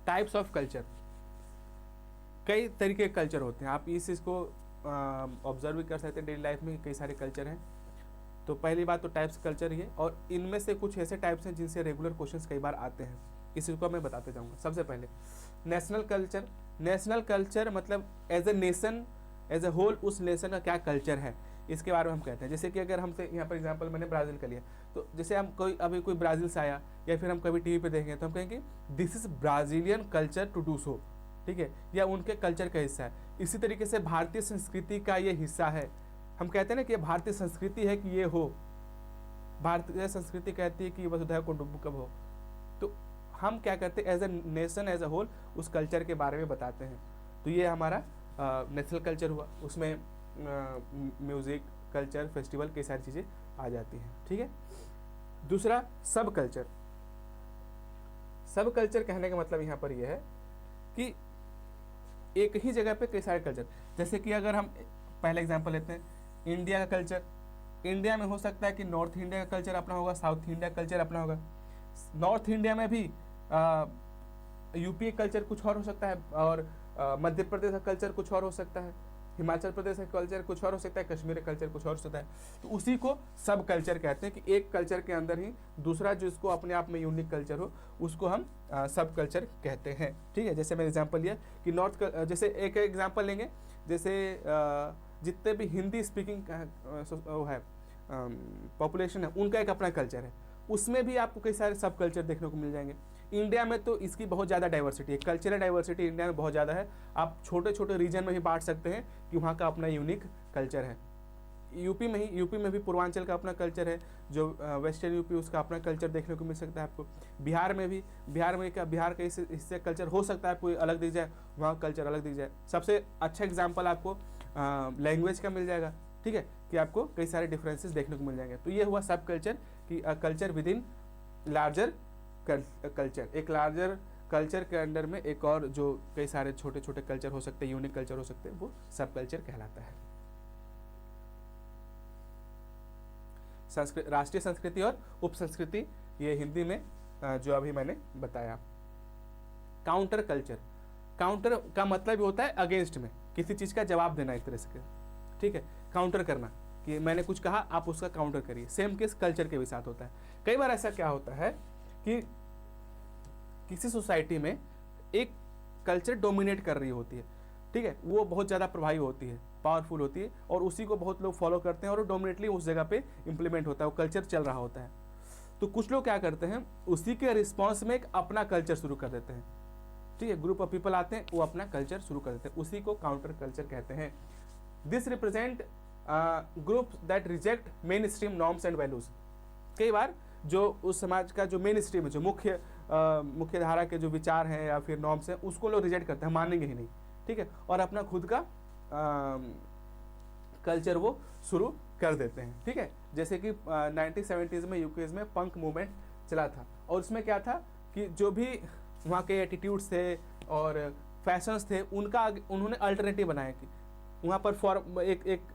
टाइप्स ऑफ कल्चर, कई तरीके के कल्चर होते हैं, आप इस चीज़ को ऑब्जर्व भी कर सकते हैं डेली लाइफ में, कई सारे कल्चर हैं। तो पहली बात तो टाइप्स कल्चर ही है, और इनमें से कुछ ऐसे टाइप्स हैं जिनसे रेगुलर क्वेश्चंस कई बार आते हैं, इस चीज़ को मैं बताते जाऊँगा। सबसे पहले नेशनल कल्चर। नेशनल कल्चर मतलब as a nation, as a whole उस नेशन का क्या कल्चर है, इसके बारे में हम कहते हैं। जैसे कि अगर हमसे यहाँ पर एग्जांपल मैंने ब्राज़ील का लिया, तो जैसे हम कोई ब्राज़ील से आया या फिर हम कभी टीवी पे देखेंगे तो हम कहेंगे this is Brazilian culture to do so, ठीक है, या उनके कल्चर का हिस्सा है। इसी तरीके से भारतीय संस्कृति का ये हिस्सा है, हम कहते हैं ना कि भारतीय संस्कृति है कि ये हो, भारतीय संस्कृति कहती है कि वसुधैव कुटुंबकम हो। तो हम क्या करते हैं as a nation, as a whole उस कल्चर के बारे में बताते हैं। तो ये हमारा नेशनल कल्चर हुआ, उसमें म्यूज़िक, कल्चर, फेस्टिवल, कई सारी चीज़ें आ जाती हैं, ठीक है। दूसरा सब कल्चर। सब कल्चर कहने का मतलब यहाँ पर यह है कि एक ही जगह पे कई सारे कल्चर, जैसे कि अगर हम पहले एग्जांपल लेते हैं इंडिया का कल्चर, इंडिया में हो सकता है कि नॉर्थ इंडिया का कल्चर अपना होगा, साउथ इंडिया का कल्चर अपना होगा। नॉर्थ इंडिया में भी यूपी का कल्चर कुछ और हो सकता है, और मध्य प्रदेश का कल्चर कुछ और हो सकता है, हिमाचल प्रदेश का कल्चर कुछ और हो सकता है, कश्मीर का कल्चर कुछ और हो सकता है। तो उसी को सब कल्चर कहते हैं कि एक कल्चर के अंदर ही दूसरा जो इसको अपने आप में यूनिक कल्चर हो उसको हम सब कल्चर कहते हैं, ठीक है। जैसे मैंने एग्जांपल लिया कि जैसे एक एग्जांपल लेंगे, जैसे जितने भी हिंदी स्पीकिंग वो है पॉपुलेशन है, उनका एक अपना कल्चर है, उसमें भी आपको कई सारे सब कल्चर देखने को मिल जाएंगे। इंडिया में तो इसकी बहुत ज़्यादा डाइवर्सिटी है, कल्चरल डाइवर्सिटी इंडिया में बहुत ज़्यादा है। आप छोटे छोटे रीजन में भी बांट सकते हैं कि वहाँ का अपना यूनिक कल्चर है। यूपी में भी पूर्वांचल का अपना कल्चर है, जो वेस्टर्न यूपी उसका अपना कल्चर देखने को मिल सकता है आपको। बिहार का इससे कल्चर हो सकता है कोई अलग दिख जाए, वहाँ कल्चर अलग दिख जाए। सबसे अच्छा एग्जाम्पल आपको लैंग्वेज का मिल जाएगा, ठीक है, कि आपको कई सारे डिफरेंसेस देखने को मिल जाएंगे। तो ये हुआ सब कल्चर कि culture with in larger culture, एक लार्जर कल्चर के अंडर में एक और जो कई सारे छोटे छोटे कल्चर हो सकते हैं, यूनिक कल्चर हो सकते हैं, वो सब कल्चर कहलाता है। राष्ट्रीय संस्कृति और उप संस्कृति, ये हिंदी में जो अभी मैंने बताया। काउंटर कल्चर, काउंटर का मतलब ये होता है अगेंस्ट में, किसी चीज़ का जवाब देना एक तरह से, ठीक है, काउंटर करना कि मैंने कुछ कहा आप उसका काउंटर करिए। सेम केस कल्चर के भी साथ होता है। कई बार ऐसा क्या होता है कि किसी सोसाइटी में एक कल्चर डोमिनेट कर रही होती है, ठीक है, वो बहुत ज़्यादा प्रभावी होती है, पावरफुल होती है, और उसी को बहुत लोग फॉलो करते हैं और वो डोमिनेटली उस जगह पे इम्प्लीमेंट होता है, वो कल्चर चल रहा होता है। तो कुछ लोग क्या करते हैं, उसी के रिस्पॉन्स में एक अपना कल्चर शुरू कर देते हैं, ठीक है, ग्रुप ऑफ पीपल आते हैं, वो अपना कल्चर शुरू कर देते हैं, उसी को काउंटर कल्चर कहते हैं। This represent group that reject main stream norms and values. कई बार जो उस समाज का जो मेन स्ट्रीम है, जो मुख्य धारा के जो विचार हैं या फिर नॉर्म्स हैं, उसको लोग रिजेक्ट करते हैं, मानेंगे ही नहीं, ठीक है, और अपना खुद का कल्चर वो शुरू कर देते हैं, ठीक है। जैसे कि 1970s में यूकेज में पंक मूवमेंट चला था, और उसमें क्या था कि जो भी वहाँ के एटीट्यूड्स थे और फैशंस थे, उनका उन्होंने अल्टरनेटिव बनाया कि वहाँ पर एक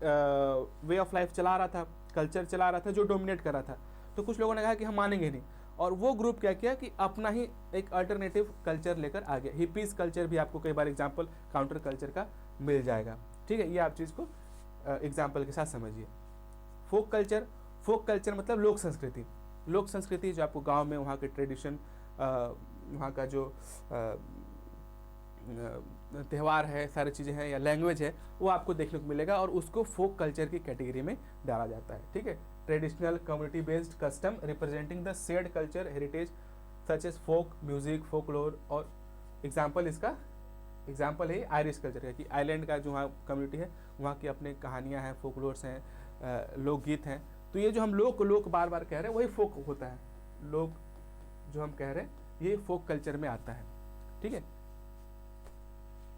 वे ऑफ लाइफ चला रहा था, कल्चर चला रहा था जो डोमिनेट कर रहा था। तो कुछ लोगों ने कहा कि हम मानेंगे नहीं, और वो ग्रुप क्या किया कि अपना ही एक अल्टरनेटिव कल्चर लेकर आ गया। हिपीज कल्चर भी आपको कई बार एग्जाम्पल काउंटर कल्चर का मिल जाएगा, ठीक है, ये आप चीज़ को एग्जाम्पल के साथ समझिए। फोक कल्चर मतलब लोक संस्कृति। लोक संस्कृति जो आपको गांव में वहाँ के ट्रेडिशन, वहाँ का जो त्यौहार है, सारी चीज़ें हैं, या लैंग्वेज है, वो आपको देखने को मिलेगा, और उसको फोक कल्चर की कैटेगरी में डाला जाता है, ठीक है। Traditional community based custom representing the shared culture heritage such as folk music, folklore, और एग्जाम्पल है आयरिश कल्चर का, कि आइलैंड का जो वहाँ कम्युनिटी है, वहाँ की अपनी कहानियाँ हैं, फोकलोर्स हैं, लोकगीत हैं। तो ये जो हम लोक बार बार कह रहे हैं, वही फोक होता है। लोक जो हम कह रहे हैं, ये फोक कल्चर में आता है, ठीक है।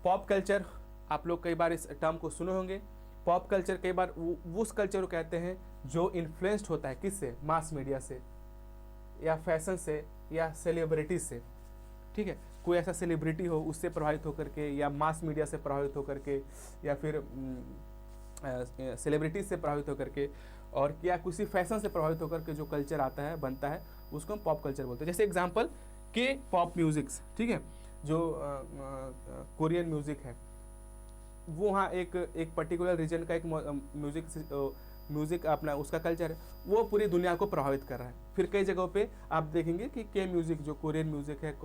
पॉप कल्चर, आप लोग कई बार इस टर्म को सुने होंगे। पॉप कल्चर कई बार उस कल्चर को कहते हैं जो इन्फ्लुएंस्ड होता है किससे, मास मीडिया से, या फैशन से, या सेलिब्रिटीज से, ठीक है। कोई ऐसा सेलिब्रिटी हो, उससे प्रभावित होकर के, या मास मीडिया से प्रभावित होकर के, या फिर सेलिब्रिटीज से प्रभावित होकर के, और या किसी फैशन से प्रभावित होकर के जो कल्चर आता है, बनता है, उसको हम पॉप कल्चर बोलते हैं। जैसे एग्जांपल के पॉप म्यूजिक्स, ठीक है, जो कोरियन म्यूजिक है, वो वहाँ एक पर्टिकुलर रीजन का एक म्यूजिक अपना उसका कल्चर है, वो पूरी दुनिया को प्रभावित कर रहा है। फिर कई जगहों पे आप देखेंगे कि के म्यूजिक, जो कोरियन म्यूजिक है,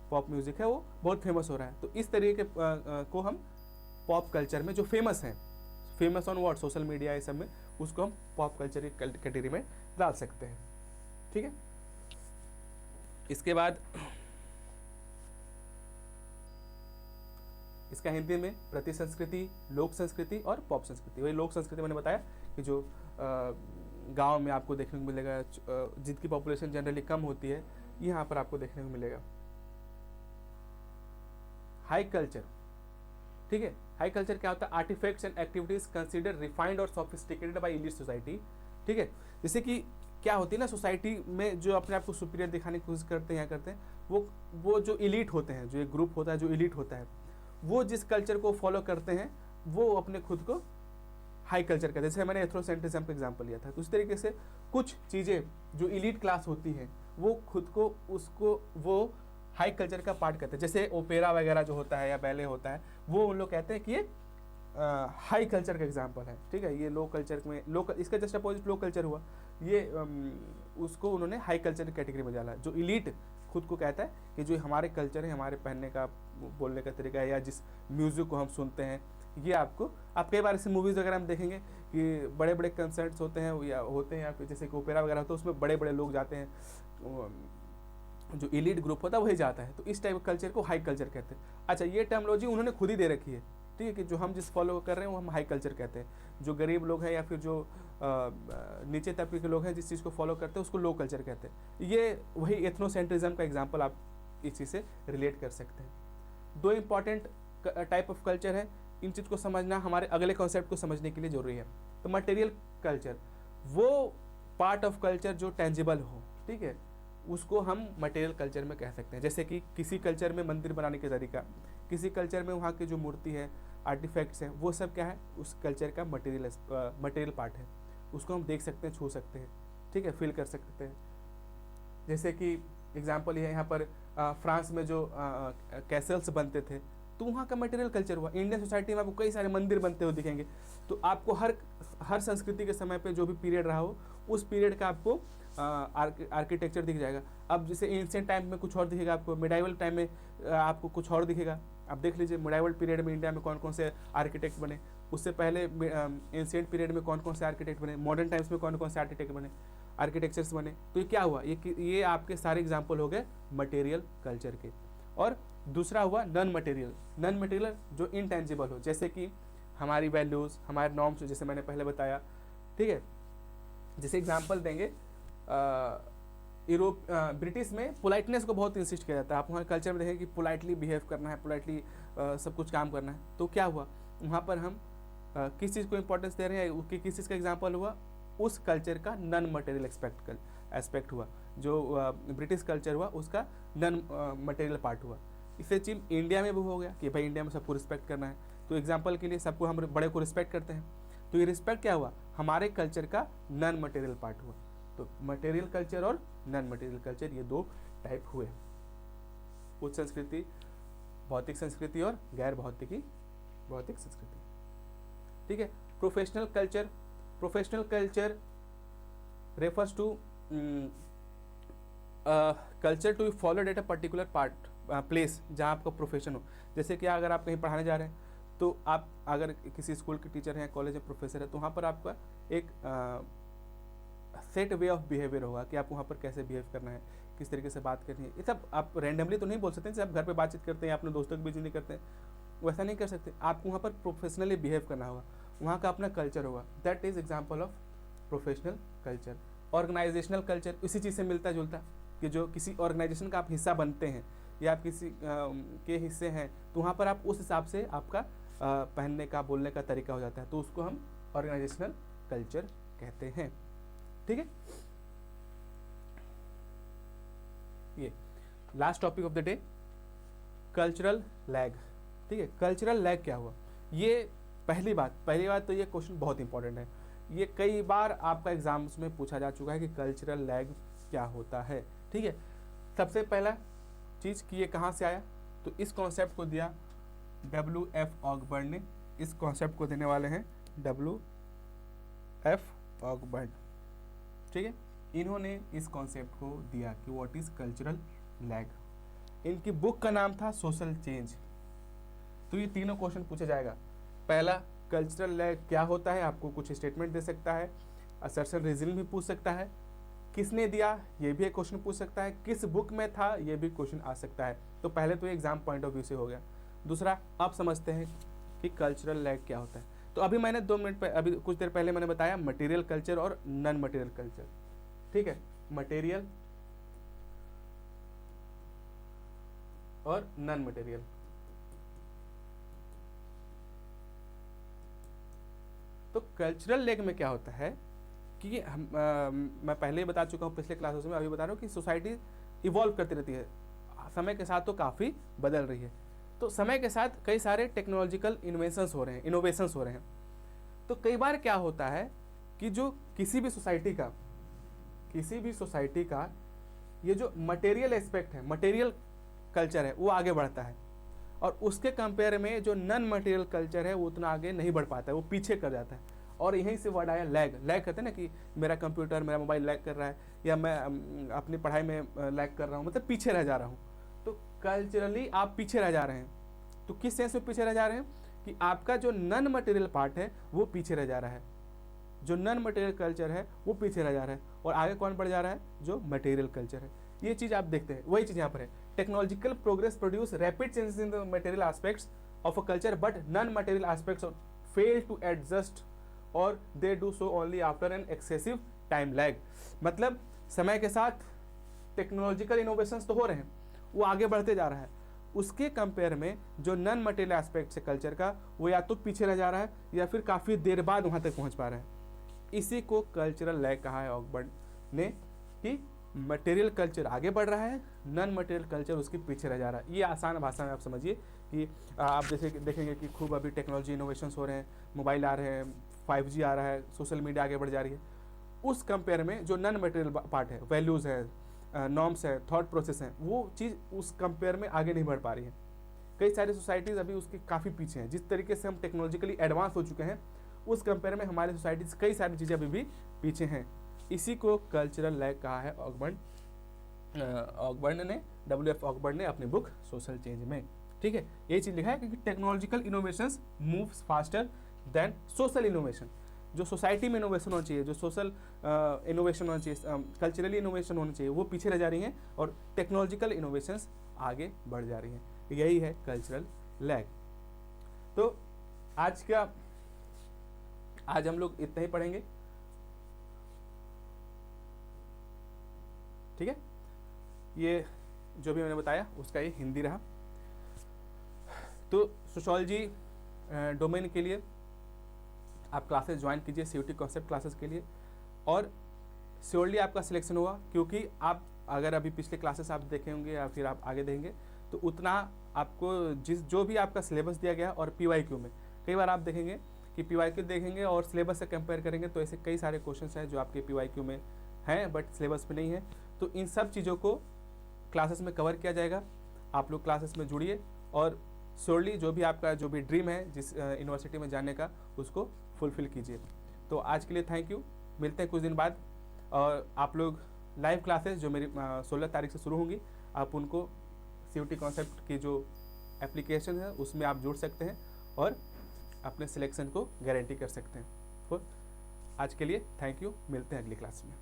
पॉप म्यूजिक है, वो बहुत फेमस हो रहा है। तो इस तरीके को हम पॉप कल्चर में जो फेमस हैं, famous on what, social media, ये सब में, उसको हम पॉप कल्चर की कैटेगरी में डाल सकते हैं, ठीक है। इसके बाद इसका हिंदी में प्रति संस्कृति, लोक संस्कृति और पॉप संस्कृति। वही लोक संस्कृति मैंने बताया कि जो गांव में आपको देखने को मिलेगा, जिनकी पॉपुलेशन जनरली कम होती है, यहाँ पर आपको देखने को मिलेगा। हाई कल्चर, ठीक है, हाई कल्चर क्या होता है, artifacts and activities consider refined और सोफिस्टिकेटेड बाय एलीट सोसाइटी, ठीक है। जैसे कि क्या होती है ना, सोसाइटी में जो अपने आप को सुपीरियर दिखाने की कोशिश करते हैं, करते हैं, वो जो एलीट होते हैं, जो एक ग्रुप होता है जो एलीट होता है, वो जिस कल्चर को फॉलो करते हैं, वो अपने खुद को हाई कल्चर कहते हैं। जैसे मैंने एथ्रोसेंट्रिज्म का एग्जांपल लिया था, तो उस तरीके से कुछ चीज़ें जो एलीट क्लास होती हैं, वो खुद को वो हाई कल्चर का पार्ट कहते हैं। जैसे ओपेरा वगैरह जो होता है या बैले होता है, वो उन लोग कहते हैं कि ये हाई कल्चर का एग्जांपल है, ठीक है। ये लो कल्चर में इसका जस्ट अपोजिट लो कल्चर हुआ, ये उसको उन्होंने हाई कल्चर की कैटेगरी में डाला। जो एलीट खुद को कहता है कि जो हमारे कल्चर है, हमारे पहनने का, बोलने का तरीका है, या जिस म्यूज़िक को हम सुनते हैं, ये आप कई बार ऐसे मूवीज़ वगैरह में देखेंगे कि बड़े बड़े कंसर्ट्स होते हैं या फिर जैसे कि ओपेरा वगैरह होता है, उसमें बड़े बड़े लोग जाते हैं, जो एलीट ग्रुप होता है वही जाता है। तो इस टाइप कल्चर को हाई कल्चर कहते हैं। अच्छा, ये टर्मोलॉजी उन्होंने खुद ही दे रखी है, ठीक है, कि जो हम जिस फॉलो कर रहे हैं वो हम हाई कल्चर कहते हैं। जो गरीब लोग हैं या फिर जो नीचे तबके के लोग हैं, जिस चीज़ को फॉलो करते हैं, उसको लो कल्चर कहते हैं। ये वही एथनोसेंट्रिज्म का एग्जाम्पल आप इस चीज़ से रिलेट कर सकते हैं। दो इंपॉर्टेंट टाइप ऑफ कल्चर है, इन चीज़ को समझना हमारे अगले कॉन्सेप्ट को समझने के लिए जरूरी है। तो मटेरियल कल्चर, वो पार्ट ऑफ कल्चर जो टेंजिबल हो, ठीक है, उसको हम मटेरियल कल्चर में कह सकते हैं। जैसे कि किसी कल्चर में मंदिर बनाने का तरीका, किसी कल्चर में वहाँ की जो मूर्ति है, आर्टिफैक्ट्स हैं, वो सब क्या है, उस कल्चर का मटेरियल पार्ट है। उसको हम देख सकते हैं, छू सकते हैं, ठीक है, फील कर सकते हैं। जैसे कि एग्जाम्पल ये है, यहाँ पर फ्रांस में जो कैसल्स बनते थे, तो वहाँ का मटेरियल कल्चर हुआ। इंडियन सोसाइटी में आपको कई सारे मंदिर बनते हुए दिखेंगे, तो आपको हर संस्कृति के समय पे जो भी पीरियड रहा हो उस पीरियड का आपको आर्किटेक्चर दिख जाएगा। अब जैसे एंशिएंट टाइम में कुछ और दिखेगा आपको, मिडाइवल टाइम में आपको कुछ और दिखेगा। आप देख लीजिए मिडाइवल पीरियड में इंडिया में कौन कौन से आर्किटेक्ट बने, उससे पहले एंशिएंट पीरियड में कौन कौन से आर्किटेक्ट बने, मॉडर्न टाइम्स में कौन कौन से आर्किटेक्चर्स बने। तो ये क्या हुआ, ये आपके सारे एग्जाम्पल हो गए मटेरियल कल्चर के। और दूसरा हुआ नॉन मटेरियल जो इनटेंजिबल हो, जैसे कि हमारी वैल्यूज़, हमारे नॉर्म्स, जैसे मैंने पहले बताया, ठीक है। जैसे एग्जांपल देंगे, ब्रिटिश में पोलाइटनेस को बहुत इंसिस्ट किया जाता है। आप वहाँ कल्चर में देखेंगे कि पोलाइटली बिहेव करना है, पोलाइटली सब कुछ काम करना है। तो क्या हुआ वहाँ पर, हम किस चीज़ को इंपॉर्टेंस दे रहे हैं, उसकी किस चीज़ का एग्जाम्पल हुआ, उस कल्चर का नॉन मटेरियल एस्पेक्ट हुआ। जो ब्रिटिश कल्चर हुआ उसका नॉन मटेरियल पार्ट हुआ। इससे चीज इंडिया में भी हो गया कि भाई इंडिया में सबको रिस्पेक्ट करना है, तो एग्जाम्पल के लिए सबको, हम बड़े को रिस्पेक्ट करते हैं, तो ये रिस्पेक्ट क्या हुआ, हमारे कल्चर का नॉन मटेरियल पार्ट हुआ। तो मटेरियल कल्चर और नॉन मटेरियल कल्चर ये दो टाइप हुए, उच्च संस्कृति, भौतिक संस्कृति और गैर भौतिक संस्कृति, ठीक है। Professional culture refers to culture to followed at a particular place जहाँ आपका प्रोफेशन हो। जैसे कि अगर आप कहीं पढ़ाने जा रहे हैं, तो आप अगर किसी स्कूल के टीचर हैं, कॉलेज में प्रोफेसर है, तो वहाँ पर आपका एक सेट वे ऑफ बिहेवियर होगा कि आप वहाँ पर कैसे बिहेव करना है, किस तरीके से बात करनी है। ये सब आप रैंडमली तो नहीं बोल सकते, जैसे आप घर पे बातचीत करते हैं, अपने दोस्तों के बीच नहीं करते हैं, वैसा नहीं कर सकते। आपको वहाँ पर प्रोफेशनली बिहेव करना होगा, वहाँ का अपना कल्चर होगा। That is example of professional culture. Organisational culture इसी चीज़ से मिलता जुलता, कि जो किसी ऑर्गेनाइजेशन का आप हिस्सा बनते हैं या आप किसी के हिस्से हैं, तो वहाँ पर आप उस हिसाब से आपका पहनने का, बोलने का तरीका हो जाता है, तो उसको हम ऑर्गेनाइजेशनल कल्चर कहते हैं, ठीक है। ये last topic of the day, cultural lag, ठीक है। कल्चरल लैग क्या हुआ, ये पहली बात तो ये क्वेश्चन बहुत इंपॉर्टेंट है, ये कई बार आपका एग्जाम्स में पूछा जा चुका है कि कल्चरल लैग क्या होता है, ठीक है। सबसे पहला चीज़ कि ये कहाँ से आया, तो इस कॉन्सेप्ट को दिया W.F. ऑगबर्न ने। इस कॉन्सेप्ट को देने वाले हैं W.F. ऑगबर्न, ठीक है। इन्होंने इस कॉन्सेप्ट को दिया कि व्हाट इज कल्चरल लैग। इनकी बुक का नाम था सोशल चेंज। तो ये तीनों क्वेश्चन पूछा जाएगा। पहला, कल्चरल लैग क्या होता है, आपको कुछ स्टेटमेंट दे सकता है, असर्शन रीजन भी पूछ सकता है, किसने दिया ये भी एक क्वेश्चन पूछ सकता है, किस बुक में था ये भी क्वेश्चन आ सकता है। तो पहले तो एग्जाम पॉइंट ऑफ व्यू से हो गया। दूसरा, आप समझते हैं कि कल्चरल लैग क्या होता है। तो अभी मैंने 2 मिनट अभी कुछ देर पहले मैंने बताया मटेरियल कल्चर और नॉन मटेरियल कल्चर, ठीक है। मटेरियल और नॉन मटेरियल। तो कल्चरल लैग में क्या होता है कि मैं पहले ही बता चुका हूँ पिछले क्लासेस में, अभी बता रहा हूँ कि सोसाइटी इवॉल्व करती रहती है, समय के साथ तो काफ़ी बदल रही है। तो समय के साथ कई सारे टेक्नोलॉजिकल इन्वेंशंस हो रहे हैं। तो कई बार क्या होता है कि जो किसी भी सोसाइटी का ये जो मटेरियल एस्पेक्ट है, मटेरियल कल्चर है, वो आगे बढ़ता है, और उसके कंपेयर में जो नॉन मटेरियल कल्चर है वो उतना आगे नहीं बढ़ पाता है, वो पीछे कर जाता है। और यहीं से वर्ड आया लैग कहते हैं ना, कि मेरा कंप्यूटर, मेरा मोबाइल लैग कर रहा है, या मैं अपनी पढ़ाई में लैग कर रहा हूँ, मतलब पीछे रह जा रहा हूँ। तो कल्चरली आप पीछे रह जा रहे हैं। तो किस सेंस में पीछे रह जा रहे हैं कि आपका जो नॉन मटेरियल पार्ट है वो पीछे रह जा रहा है, जो नॉन मटेरियल कल्चर है वो पीछे रह जा रहा है, और आगे कौन बढ़ जा रहा है, जो मटेरियल कल्चर है। ये चीज़ आप देखते हैं, वही चीज़ यहाँ पर है। Technological progress produce rapid changes in the material aspects of a culture, but non material aspects fail to adjust और they do so only after an excessive time lag. मतलब समय के साथ टेक्नोलॉजिकल इनोवेशंस तो हो रहे हैं, वो आगे बढ़ते जा रहा है, उसके कंपेयर में जो नॉन मटेरियल एस्पेक्ट है कल्चर का, वो या तो पीछे रह जा रहा है या फिर काफ़ी देर बाद वहाँ तक पहुँच पा रहा है। इसी को कल्चरल लैग कहा है ऑगबर्न ने, कि मटेरियल कल्चर आगे बढ़ रहा है, नॉन मटेरियल कल्चर उसके पीछे रह जा रहा है। ये आसान भाषा में आप समझिए कि आप जैसे देखेंगे कि खूब अभी टेक्नोलॉजी इनोवेशंस हो रहे हैं, मोबाइल आ रहे हैं, 5G आ रहा है, सोशल मीडिया आगे बढ़ जा रही है। उस कंपेयर में जो नॉन मटेरियल पार्ट है, वैल्यूज़ है, नॉर्म्स है, थॉट प्रोसेस है, वो चीज़ उस कंपेयर में आगे नहीं बढ़ पा रही है। कई सारी सोसाइटीज़ अभी उसके काफ़ी पीछे हैं। जिस तरीके से हम टेक्नोलॉजिकली एडवांस हो चुके हैं, उस कंपेयर में हमारी सोसाइटीज़ कई सारी चीज़ें अभी भी पीछे हैं। इसी को कल्चरल लैग कहा है ऑकबर्न ने, WF ऑकबर्न ने अपनी बुक सोशल चेंज में। ठीक है, ये चीज़ लिखा है क्योंकि technological innovations moves faster than social innovation. जो सोसाइटी में इनोवेशन होना चाहिए, जो सोशल इनोवेशन होना चाहिए, कल्चरली इनोवेशन होना चाहिए, वो पीछे रह जा रही हैं और टेक्नोलॉजिकल इनोवेशंस आगे बढ़ जा रही हैं। यही है कल्चरल लैग। तो आज हम लोग इतना ही पढ़ेंगे। ठीक है, ये जो भी मैंने बताया उसका ये हिंदी रहा। तो सोशोलॉजी डोमेन के लिए आप क्लासेस ज्वाइन कीजिए, CUT कॉन्सेप्ट क्लासेस के लिए, और श्योरली आपका सिलेक्शन होगा, क्योंकि आप अगर अभी पिछले क्लासेस आप देखे होंगे या फिर आप आगे देंगे तो उतना आपको जो भी आपका सिलेबस दिया गया और PYQ में कई बार आप देखेंगे कि PYQ देखेंगे और सिलेबस से कंपेयर करेंगे तो ऐसे कई सारे क्वेश्चंस हैं जो आपके PYQ में हैं बट सिलेबस में नहीं है। तो इन सब चीज़ों को क्लासेस में कवर किया जाएगा। आप लोग क्लासेस में जुड़िए और श्योरली जो भी आपका जो भी ड्रीम है जिस यूनिवर्सिटी में जाने का, उसको फुलफिल कीजिए। तो आज के लिए थैंक यू, मिलते हैं कुछ दिन बाद। और आप लोग लाइव क्लासेस जो मेरी 16 तारीख से शुरू होंगी, आप उनको CUT कॉन्सेप्ट की जो एप्लीकेशन है उसमें आप जुड़ सकते हैं और अपने सिलेक्शन को गारंटी कर सकते हैं। तो आज के लिए थैंक यू, मिलते हैं अगली क्लास में।